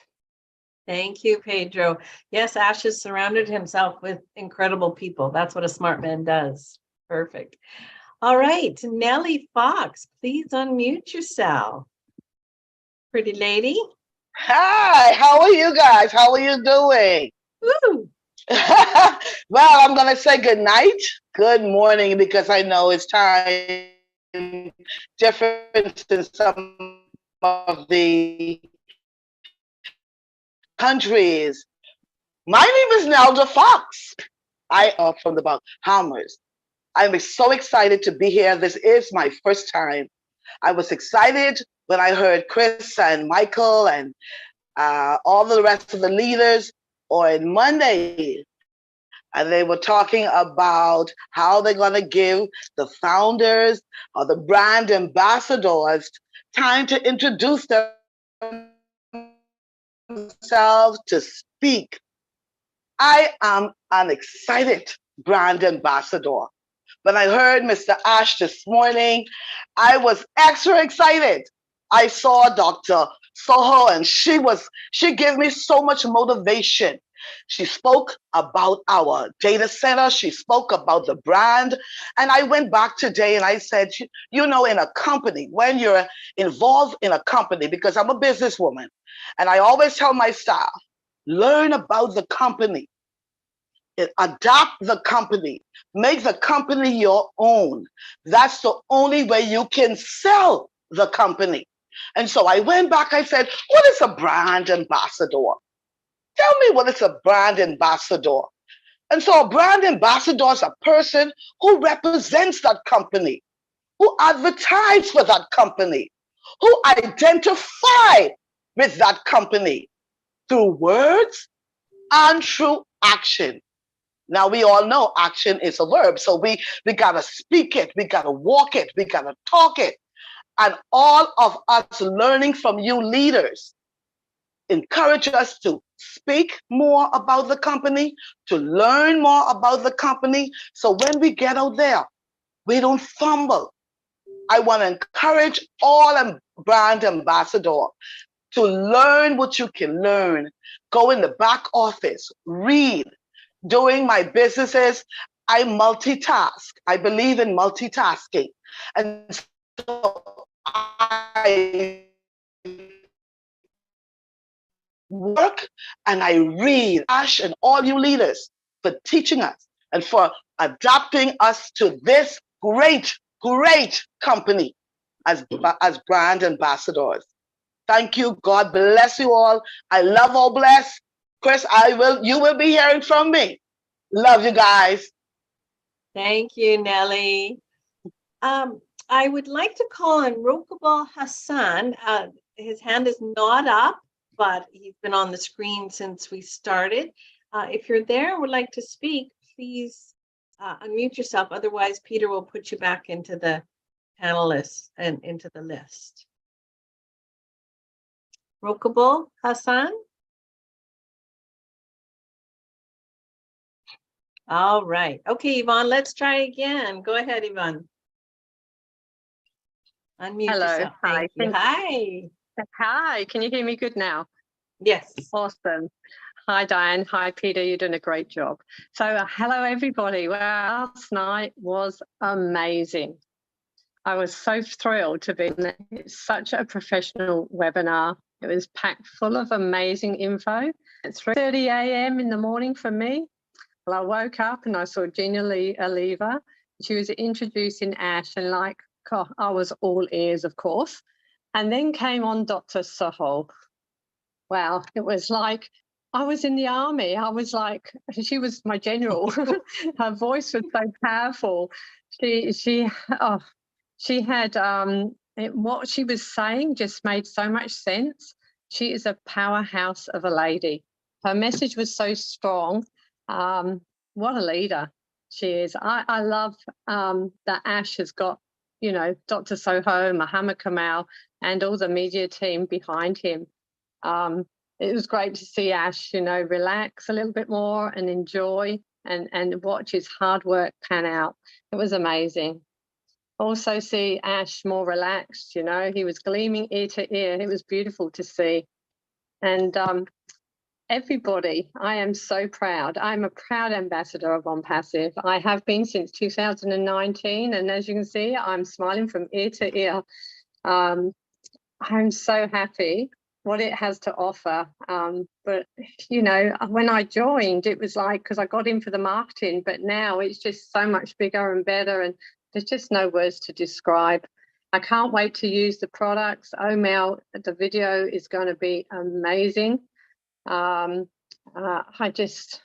Thank you, Pedro. Yes, Ash has surrounded himself with incredible people. That's what a smart man does. Perfect. All right, Nellie Fox, please unmute yourself. Pretty lady. Hi, how are you guys? How are you doing? Woo. Well, I'm going to say good night, good morning, because I know it's time different in some of the countries. My name is Nelda Fox. I am from the Bahamas. I'm so excited to be here. This is my first time. I was excited when I heard Chris and Michael and all the rest of the leaders on Monday. And they were talking about how they're going to give the founders or the brand ambassadors time to introduce themselves, to speak. I am an excited brand ambassador. When I heard Mr. Ash this morning, I was extra excited. I saw Dr. Soho and she gave me so much motivation. She spoke about our data center. She spoke about the brand. And I went back today and I said, you know, in a company, when you're involved in a company, because I'm a businesswoman, and I always tell my staff, learn about the company, adopt the company, make the company your own. That's the only way you can sell the company. And so I went back, I said, what is a brand ambassador? Tell me what is a brand ambassador. And so a brand ambassador is a person who represents that company, who advertises for that company, who identify with that company through words and through action. Now we all know action is a verb, so we gotta speak it, we gotta walk it, we gotta talk it. And all of us learning from you leaders encourage us to speak more about the company, to learn more about the company. So when we get out there, we don't fumble. I want to encourage all brand ambassadors to learn what you can learn. Go in the back office, read. Doing my businesses, I multitask. I believe in multitasking. And so I work and I read. Ash and all you leaders for teaching us and for adapting us to this great, great company as brand ambassadors. Thank you. God bless you all. I love all bless. Chris, you will be hearing from me. Love you guys. Thank you, Nellie. I would like to call on Rokabal Hassan. His hand is not up, but he's been on the screen since we started. If you're there and would like to speak, please unmute yourself. Otherwise, Peter will put you back into the panelists and into the list. Rokabal Hassan? All right. Okay, Yvonne, let's try again. Go ahead, Yvonne. Unmute Hello. yourself. Hi. Thank you. Hi. Hi. Can you hear me good now? Yes. Awesome. Hi, Diane. Hi, Peter. You're doing a great job. So hello, everybody. Well, last night was amazing. I was so thrilled to be in there. It's such a professional webinar. It was packed full of amazing info. It's 3:30 a.m. in the morning for me. Well, I woke up and I saw Gina Lee Aliva. She was introducing Ash, and like, God, I was all ears, of course. And then came on Dr. Sahol. Wow, it was like I was in the army. I was like, she was my general. Her voice was so powerful. She had what she was saying just made so much sense. She is a powerhouse of a lady. Her message was so strong. What a leader she is. I love that Ash has got, you know, Dr. Soho, Muhammad Kamal, and all the media team behind him. It was great to see Ash, you know, relax a little bit more and enjoy and watch his hard work pan out. It was amazing. Also see Ash more relaxed, you know, he was gleaming ear to ear. It was beautiful to see. And everybody, I am so proud. I'm a proud ambassador of On Passive. I have been since 2019. And as you can see, I'm smiling from ear to ear. I'm so happy what it has to offer. But, you know, when I joined, it was like, because I got in for the marketing, but now it's just so much bigger and better. And there's just no words to describe. I can't wait to use the products. Omel, the video is going to be amazing. I just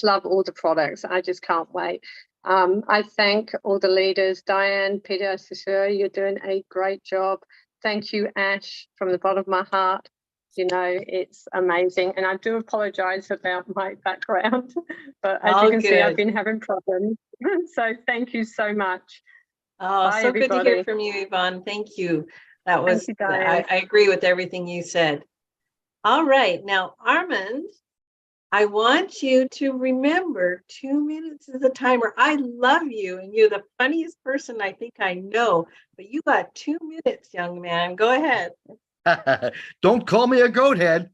love all the products. I just can't wait. I thank all the leaders, Diane, Peter, Cicero, you're doing a great job. Thank you, Ash, from the bottom of my heart. You know, it's amazing. And I do apologize about my background, but as you can see, I've been having problems. So thank you so much. Oh, Bye, so everybody. good to hear from you, Yvonne. Thank you. That was, Thank you, Diane. I agree with everything you said. All right, now, Armand, I want you to remember 2 minutes is the timer. I love you, and you're the funniest person I think I know, but you got 2 minutes, young man. Go ahead. Don't call me a goat head.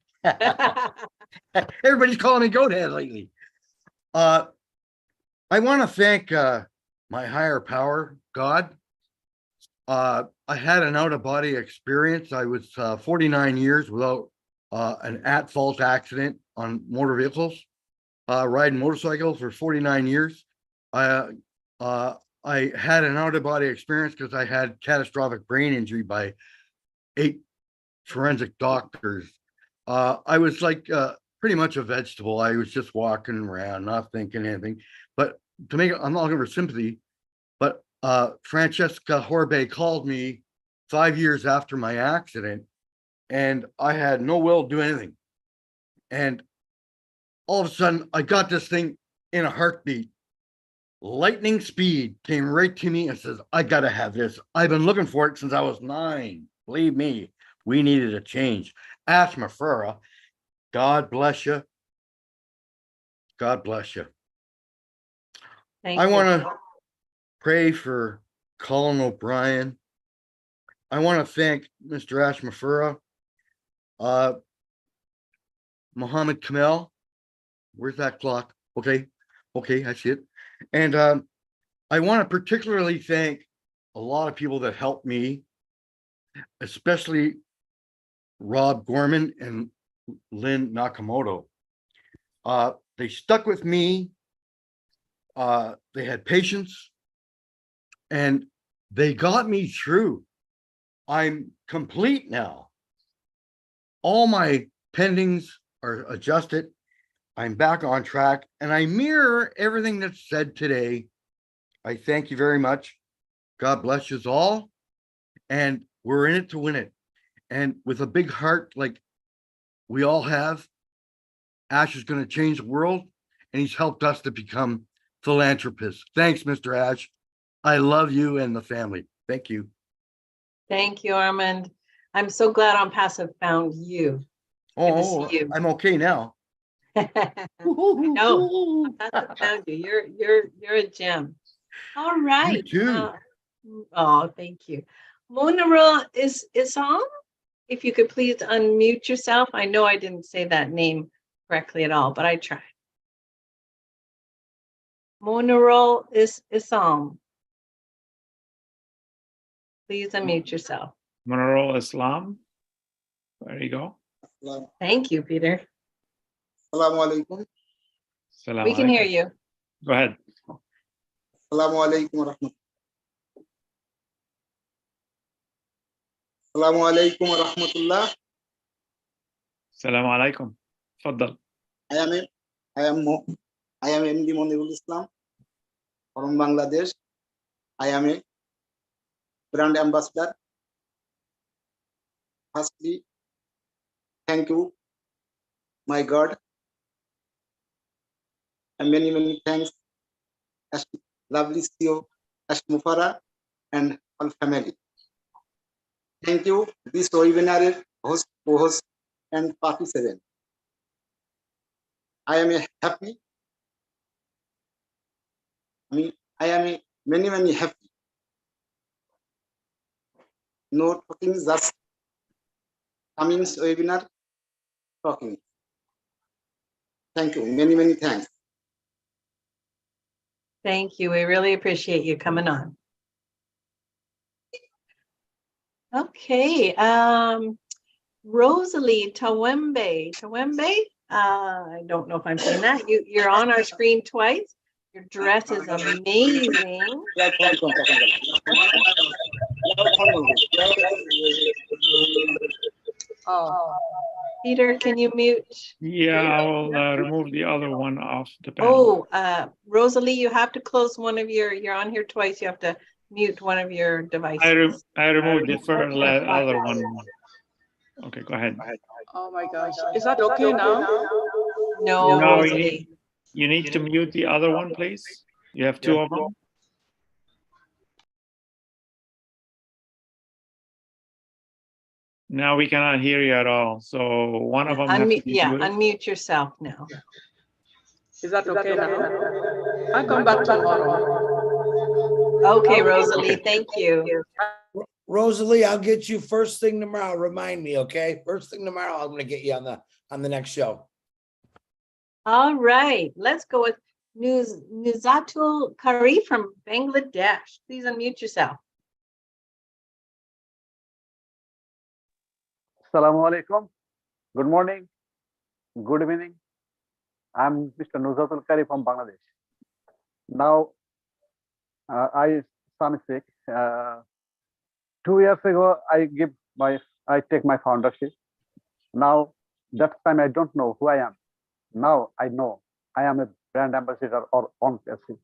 Everybody's calling me goat head lately. I want to thank my higher power, God. I had an out-of-body experience. I was 49 years without an at-fault accident on motor vehicles, riding motorcycles for 49 years. I had an out-of-body experience because I had catastrophic brain injury by 8 forensic doctors. I was like pretty much a vegetable. I was just walking around, not thinking anything. But to make it, I'm not looking for sympathy, but Francesca Horbe called me 5 years after my accident, and I had no will to do anything. And all of a sudden, I got this thing in a heartbeat. Lightning speed came right to me and says, I got to have this. I've been looking for it since I was 9. Believe me, we needed a change. Ash Mafura, God bless you. God bless you. I want to pray for Colin O'Brien. I want to thank Mr. Ash Mafura, Muhammad Kamal. Where's that clock? Okay, I see it. And I want to particularly thank a lot of people that helped me, especially Rob Gorman and Lynn Nakamoto. They stuck with me. They had patience, and they got me through. I'm complete now. All my pendings are adjusted. I'm back on track, and I mirror everything that's said today. I thank you very much. God bless us all. And we're in it to win it. And with a big heart like we all have, Ash is going to change the world, and he's helped us to become philanthropists. Thanks, Mr. Ash. I love you and the family. Thank you. Thank you, Armand. I'm so glad On Passive found you. Good to see you. I'm okay now. No, On Passive found you. You're a gem. All right. You too. Oh, thank you. Monaril Isam, if you could please unmute yourself. I know I didn't say that name correctly at all, but I tried. Monaril Isam. Please unmute yourself. Monarol Islam. There you go. Thank you, Peter. Assalamu alaikum. We can hear you. Go ahead. Assalamu alaikum wa rahmatullah. Assalamu alaikum wa rahmatullah. Assalamu alaikum. Faddal. I am MD Monirul Islam from Bangladesh. I am a brand ambassador. Firstly, thank you, my God, and many thanks, as lovely CEO, as Mufara, and all family. Thank you, this webinar host, co-host, and participant. I am happy. I am many happy. No talking, just coming webinar talking. Thank you. Many thanks. Thank you. We really appreciate you coming on. Okay. Rosalie Tawembe. I don't know if I'm saying that. You're on our screen twice. Your dress is amazing. Oh, Peter, can you mute? Yeah, I will remove the other one off the panel. Oh, Rosalie, you have to close one of you're on here twice. You have to mute one of your devices. I removed the other one. Okay, go ahead. Oh my gosh. Is that okay now? No, No, Rosalie. you need to mute the other one, please. You have two of them. Now we cannot hear you at all. So one of them has to be muted. Unmute yourself now. Is that okay now? I'll come back tomorrow. Okay, Rosalie, thank you. Rosalie, I'll get you first thing tomorrow. Remind me, okay? First thing tomorrow, I'm gonna get you on the next show. All right, let's go with Nuzatul Kari from Bangladesh. Please unmute yourself. Assalamu alaikum. Good morning. Good evening. I'm Mr. Nuzatul Kari from Bangladesh. Now, I son is sick. 2 years ago, I take my foundership. Now, that time I don't know who I am. Now I know I am a brand ambassador or on passive,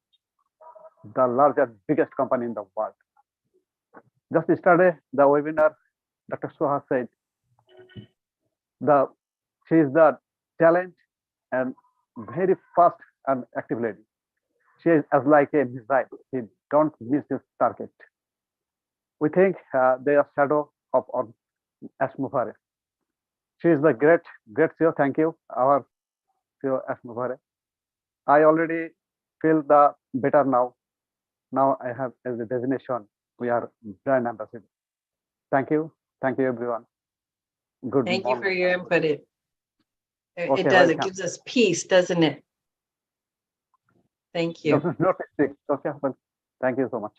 the largest, biggest company in the world. Just yesterday, the webinar, Dr. Soha said, she is the talent and very fast and active lady. She is as like a missile. She don't miss this target. We think they are shadow of Ash Mufare. She is the great CEO. Thank you, our CEO Ash Mufare. I already feel the better now. Now I have as a designation. We are brand ambassador. Thank you everyone. Good Thank morning. you for your input. It Okay, does. welcome. It gives us peace, doesn't it? Thank you. This is not a okay, well, thank you so much.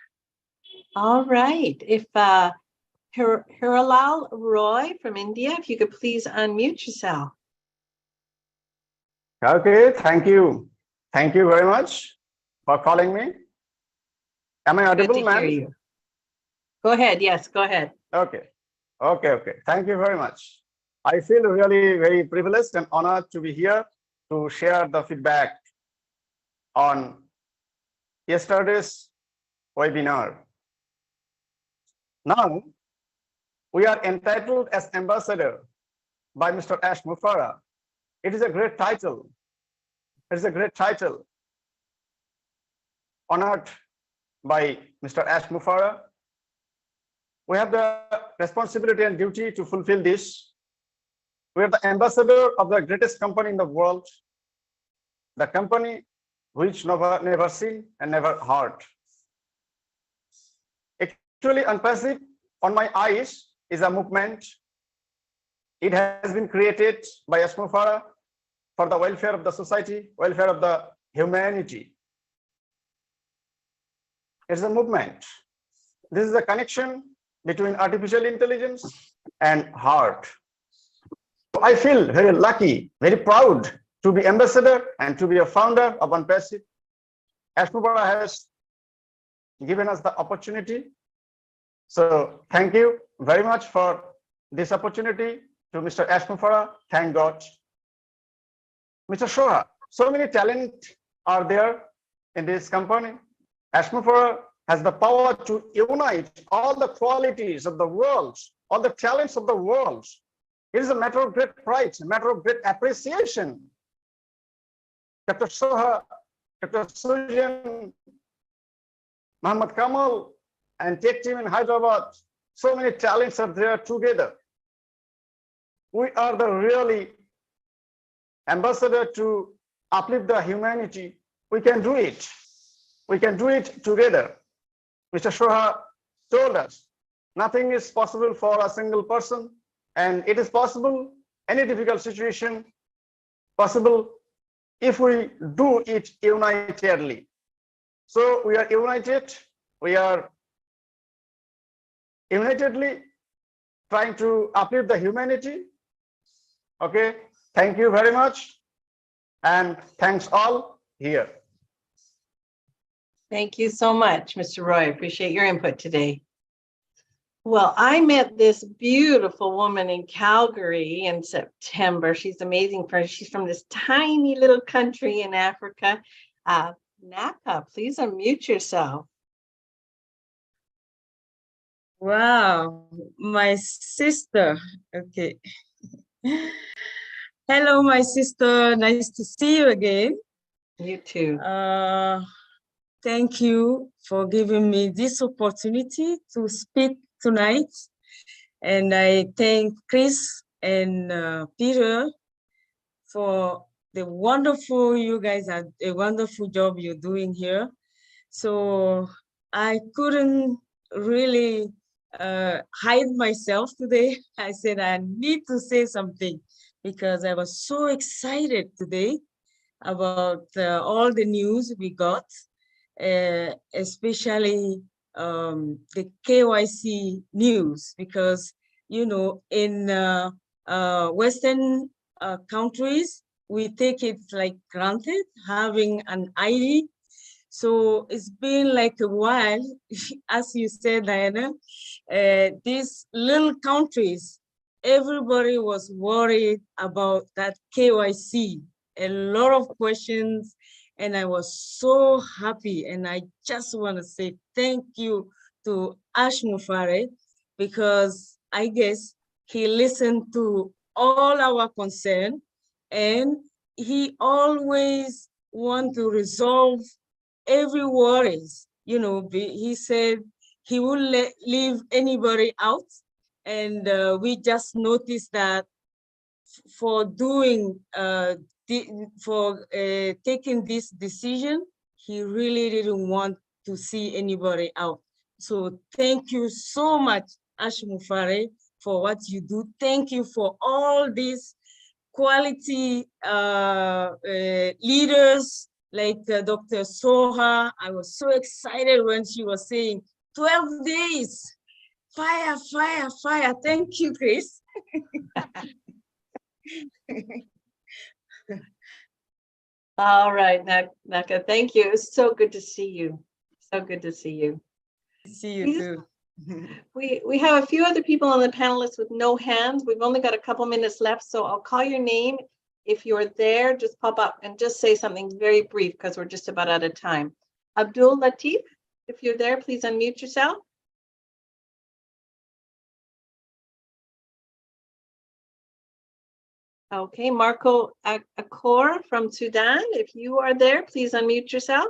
All right. If Hiralal Roy from India, if you could please unmute yourself. Okay, thank you. Thank you very much for calling me. Am I audible, Good to hear ma'am? you. Go ahead. Yes, go ahead. Okay. Thank you very much. I feel really very privileged and honored to be here to share the feedback on yesterday's webinar. Now, we are entitled as ambassador by Mr. Ash Mufara. It is a great title. It is a great title. Honored by Mr. Ash Mufara. We have the responsibility and duty to fulfill this. We are the ambassador of the greatest company in the world, the company which never seen and never heard. Actually, Unpassive on my eyes is a movement. It has been created by Ash Mufara for the welfare of the society, welfare of the humanity. It's a movement. This is a connection between artificial intelligence and heart. I feel very lucky, very proud to be ambassador and to be a founder of Unpassive. Ash Mufara has given us the opportunity. So thank you very much for this opportunity to Mr. Ash Mufara. Thank God. Mr. Shoha, so many talent are there in this company. Ash Mufara has the power to unite all the qualities of the world, all the talents of the world. It is a matter of great pride, a matter of great appreciation. Dr. Shoha, Dr. Sujan, Muhammad Kamal, and tech team in Hyderabad, so many talents are there together. We are the really ambassador to uplift the humanity. We can do it. We can do it together. Mr. Shoha told us nothing is possible for a single person, and it is possible, any difficult situation possible if we do it unitedly. So we are united, we are unitedly trying to uplift the humanity. Okay, thank you very much, and thanks all here. Thank you so much, Mr. Roy. I appreciate your input today. Well, I met this beautiful woman in Calgary in September. She's amazing. She's from this tiny little country in Africa. Naka, please unmute yourself. Wow, my sister. Okay. Hello, my sister. Nice to see you again. You too. Thank you for giving me this opportunity to speak tonight. And I thank Chris and Peter for the wonderful, you guys are a wonderful job you're doing here. So I couldn't really hide myself today. I said I need to say something because I was so excited today about all the news we got, especially the KYC news, because, you know, in Western countries, we take it like granted, having an ID. So it's been like a while, as you said, Diana, these little countries, everybody was worried about that KYC, a lot of questions, and I was so happy. And I just want to say thank you to Ash Mufara, because I guess he listened to all our concern, and he always want to resolve every worries. You know, he said he wouldn't leave anybody out. And we just noticed that for doing, taking this decision, he really didn't want to see anybody out. So thank you so much, Ash Mufara, for what you do. Thank you for all these quality leaders like Dr. Soha. I was so excited when she was saying 12 days, fire, fire, fire. Thank you, Chris. All right, Naka, thank you. It's so good to see you. So good to see you. See you too. We have a few other people on the panelists with no hands. We've only got a couple minutes left, so I'll call your name. If you're there, just pop up and just say something very brief because we're just about out of time. Abdul Latif, if you're there, please unmute yourself. Okay, Marco Akor from Sudan, if you are there, please unmute yourself.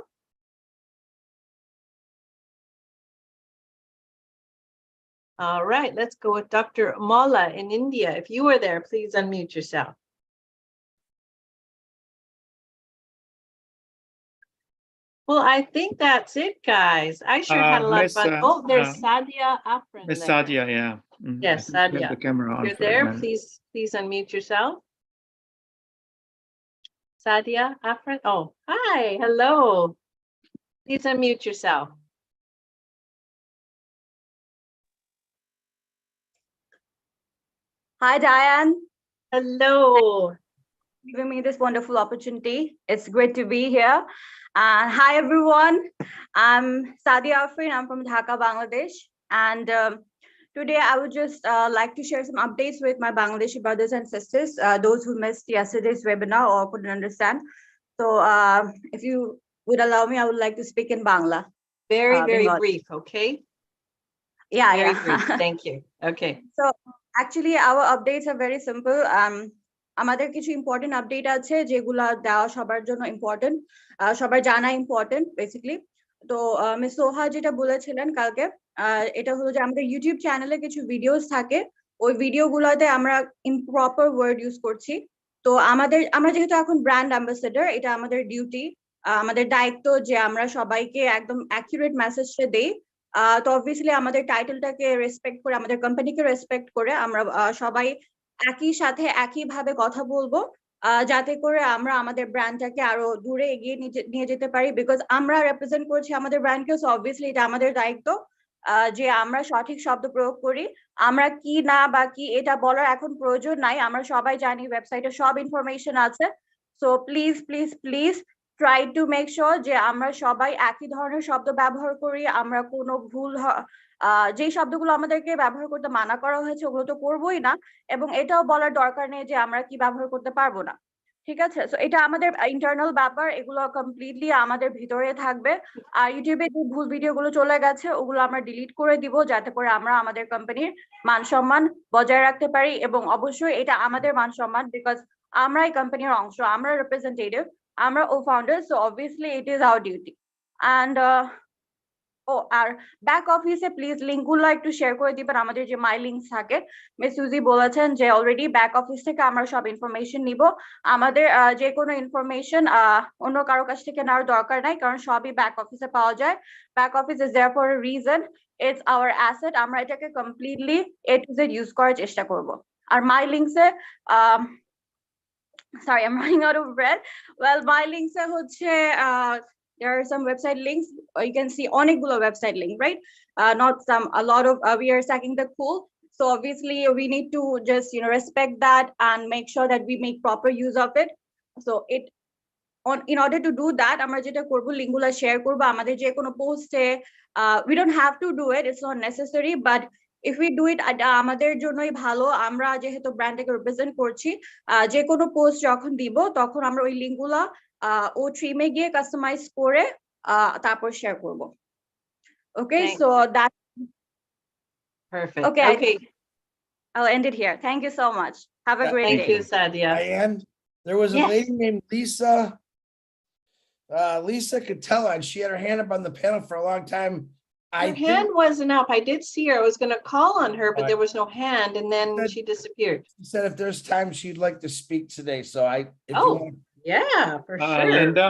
All right, let's go with Dr. Molla in India. If you are there, please unmute yourself. Well, I think that's it, guys. I sure had a lot of fun. Oh, there's Sadia Afrin Miss there. Sadia, yeah. Mhm. Yes, I think you Sadia. have the camera on You're for a there. minute. Please unmute yourself. Sadia Afrin. Oh, hi. Hello. Please unmute yourself. Hi, Diane. Hello. Giving me this wonderful opportunity. It's great to be here. Hi, everyone. I'm Sadia Afrin. I'm from Dhaka, Bangladesh. And today I would just like to share some updates with my Bangladeshi brothers and sisters, those who missed yesterday's webinar or couldn't understand. So if you would allow me, I would like to speak in Bangla. Very Bengali. brief, okay? Yeah, Very yeah. brief. Thank you. Okay. So actually our updates are very simple. আমাদের কিছু important update আছে যেগুলা দেওয়া সবার জন্য important, সবার জানা important basically. তো মিস সোহা যেটা বলেছিলেন কালকে, এটা হলো যে আমাদের ইউটিউব চ্যানেলে কিছু ভিডিওস থাকে, ওই ভিডিওগুলোতে আমরা ইমপ্রপার ওয়ার্ড ইউজ করছি। তো আমরা যেহেতু এখন ব্র্যান্ড অ্যাম্বাসেডর, এটা আমাদের ডিউটি, আমাদের দায়িত্ব যে আমরা সবাইকে একদম অ্যাকিউরেট মেসেজটা দেই। তো অবভিয়াসলি আমাদের টাইটেলটাকে রেসপেক্ট করে, আমাদের কোম্পানিকে রেসপেক্ট করে আমরা সবাই একই সাথে একইভাবে কথা বলবো, যাতে করে আমরা আমাদের ব্র্যান্ডটাকে আরো দূরে এগিয়ে নিয়ে যেতে পারি। বিকজ আমরা রেপ্রেজেন্ট করছি আমাদের ব্র্যান্ডকে, সো অবভিয়াসলি এটা আমাদের দায়িত্ব যে আমরা সঠিক শব্দ প্রয়োগ করি। আমরা কি না বা কি এটা বলার এখন প্রয়োজন নাই, আমরা সবাই জানি, ওয়েবসাইটে সব ইনফরমেশন আছে। So please please please try to make sure যে আমরা সবাই একই ধরনের শব্দ ব্যবহার করি। আমরা কোনো ভুল যে শব্দগুলো আমাদেরকে ব্যবহার করতে মানা করা হয়েছে ওগুলো তো করবোই না, এবং এটাও বলার দরকার নেই যে আমরা কি ব্যবহার করতে পারবো না। ঠিক আছে, সো এটা আমাদের ইন্টারনাল ব্যাপার, এগুলো কমপ্লিটলি আমাদের ভিতরে থাকবে। আর ইউটিউবে যে ভুল ভিডিওগুলো চলে গেছে ওগুলো আমরা ডিলিট করে দিব, যাতে করে আমরা আমাদের কোম্পানির মান সম্মান বজায় রাখতে পারি। এবং অবশ্যই এটা আমাদের মান সম্মান, বিকজ আমরা এই কোম্পানির অংশ, আমরা রিপ্রেজেন্টেটিভ, আমরা ও founder, so obviously it is our duty. And আর ব্যাক অফিসে প্লিজ লিঙ্কগুলো একটু শেয়ার করে দিবেন, আমাদের যে মাই লিঙ্কস থাকে। মিস সুজি বলেছেন যে অলরেডি ব্যাক অফিস থেকে আমরা সব ইনফরমেশন নিব। আমাদের যে কোনো ইনফরমেশন অন্য কারো কাছ থেকে নেওয়ার দরকার নাই, কারণ সবই ব্যাক অফিসে পাওয়া যায়। Back office is there for a reason, it's our asset. আমরা এটাকে completely A to Z use করার চেষ্টা করব। আর মাই লিঙ্কসে sorry, I'm running out of breath. Well, my links are there are some website links. You can see অনেকগুলো website link, right? Not some, a lot of we are stacking the pool. So obviously we need to just respect that and make sure that we make proper use of it. So in order to do that, আমরা যেটা করব, লিঙ্কগুলো share করব আমাদের যে কোনো পোস্টে। We don't have to do it, it's not necessary, but if we do it, আমাদের জন্যই ভালো। আমরা যেহেতু ব্র্যান্ডটাকে রিপ্রেজেন্ট করছি, যে কোনো পোস্ট যখন দিব তখন আমরা ওই লিঙ্কগুলো ও থ্রিমে গিয়ে কাস্টমাইজ করে তারপর শেয়ার করব। Okay, so that perfect. Okay. I'll end it here. Thank you so much. Have a great day. Thank you, Sadia. Diane, there was a lady named Lisa Catella, and she had her hand up on the panel for a long time. Her hand wasn't up. I did see her. I was going to call on her, but there was no hand, and then she disappeared. She said if there's time, she'd like to speak today. So yeah, for sure. Linda.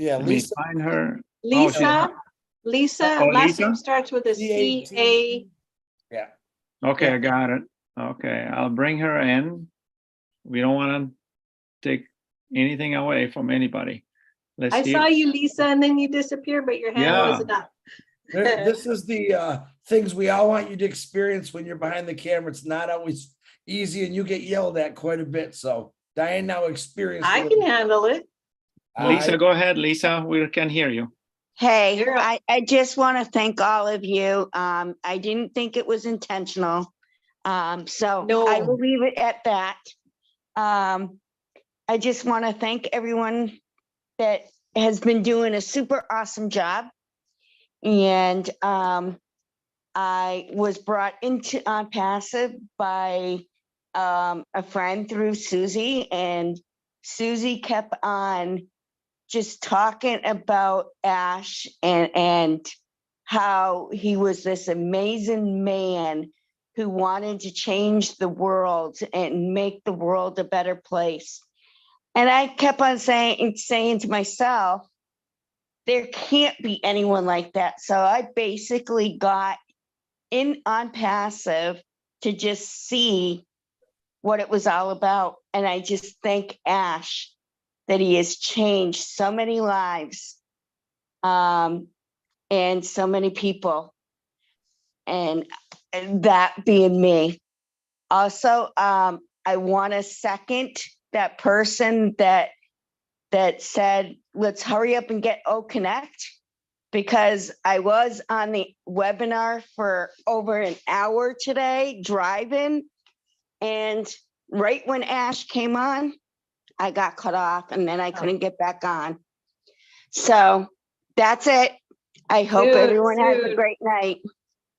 Yeah, Lisa. Find her. Lisa. Last name starts with a C-A. Yeah. Okay, I got it. Okay, I'll bring her in. We don't want to take anything away from anybody. I saw you, Lisa, and then you disappeared, but your hand wasn't up. This is the things we all want you to experience when you're behind the camera. It's not always easy, and you get yelled at quite a bit. So Diane now experienced. I can handle it. Lisa, go ahead, Lisa. We can hear you. Hey, I just want to thank all of you. I didn't think it was intentional. So I will leave it at that. I just want to thank everyone that has been doing a super awesome job. And I was brought into Passive by a friend through Susie, and Susie kept on just talking about Ash and how he was this amazing man who wanted to change the world and make the world a better place. And I kept on saying to myself, there can't be anyone like that. So I basically got in on passive to just see what it was all about. And I just thank Ash that he has changed so many lives and so many people. And that being me. Also, I want to second that person that said, let's hurry up and get O Connect, because I was on the webinar for over an hour today driving, and right when Ash came on, I got cut off and then I couldn't get back on. So that's it. I hope everyone has a great night.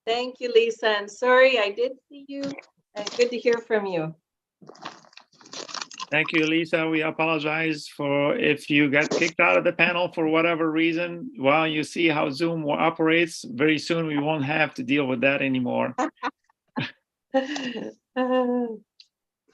Thank you, Lisa. And sorry, I did see you. And good to hear from you. Thank you, Lisa. We apologize for if you got kicked out of the panel for whatever reason. Well, you see how Zoom operates. Very soon we won't have to deal with that anymore. Anyway,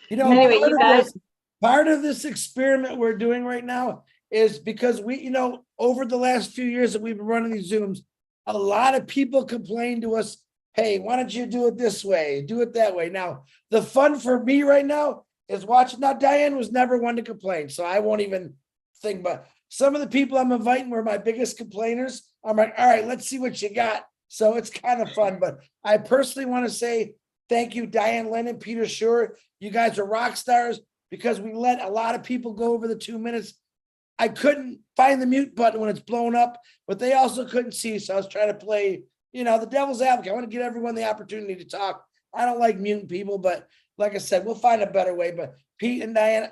you guys. Part of this experiment we're doing right now is because we, over the last few years that we've been running these Zooms, a lot of people complain to us, hey, why don't you do it this way, do it that way? Now, the fun for me right now is watching. Now, Diane was never one to complain, so I won't even think, but some of the people I'm inviting were my biggest complainers. I'm like, all right, let's see what you got. So it's kind of fun, but I personally want to say thank you, Diane Lennon, Peter Schur. You guys are rock stars because we let a lot of people go over the 2 minutes. I couldn't find the mute button when it's blown up, but they also couldn't see. So I was trying to play, the devil's advocate. I want to give everyone the opportunity to talk. I don't like muting people, but like I said, we'll find a better way. But Pete and Diana,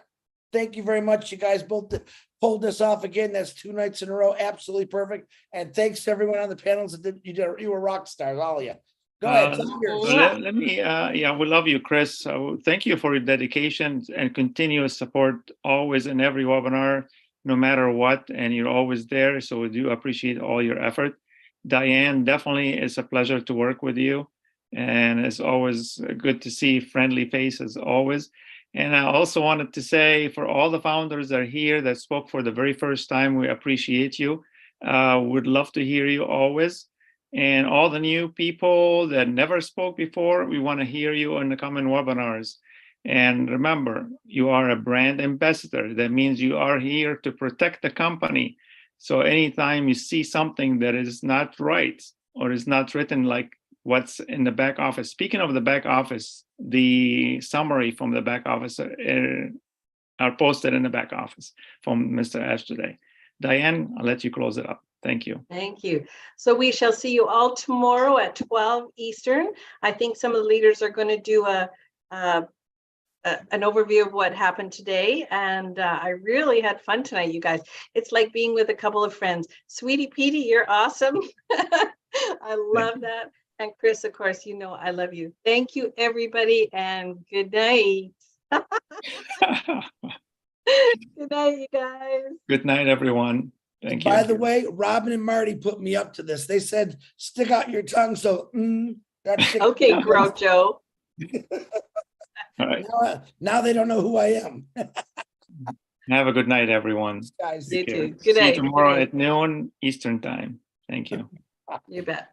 thank you very much. You guys both pulled this off again. That's 2 nights in a row. Absolutely perfect. And thanks to everyone on the panels that you were rock stars, all of you. Go ahead. Let me, we love you, Chris. So thank you for your dedication and continuous support always in every webinar, no matter what, and you're always there. So we do appreciate all your effort. Diane, definitely it's a pleasure to work with you. And it's always good to see friendly faces always. And I also wanted to say for all the founders that are here that spoke for the very first time, we appreciate you. Would love to hear you always. And all the new people that never spoke before, we want to hear you in the coming webinars. And remember, you are a brand ambassador. That means you are here to protect the company. So anytime you see something that is not right or is not written like what's in the back office. Speaking of the back office, the summary from the back office are posted in the back office from Mr. Ash today. Diane, I'll let you close it up. Thank you. Thank you. So we shall see you all tomorrow at 12 Eastern. I think some of the leaders are going to do an overview of what happened today. And I really had fun tonight, you guys. It's like being with a couple of friends. Sweetie Petey, you're awesome. I love that. And Chris, of course, I love you. Thank you, everybody, and good night. Good night, you guys. Good night, everyone. Thank you. By the way, Robin and Marty put me up to this. They said, stick out your tongue. So, okay, Groucho. All right. Now they don't know who I am. Have a good night, everyone. Guys, you too. See you tomorrow at noon Eastern time. Thank you. You bet.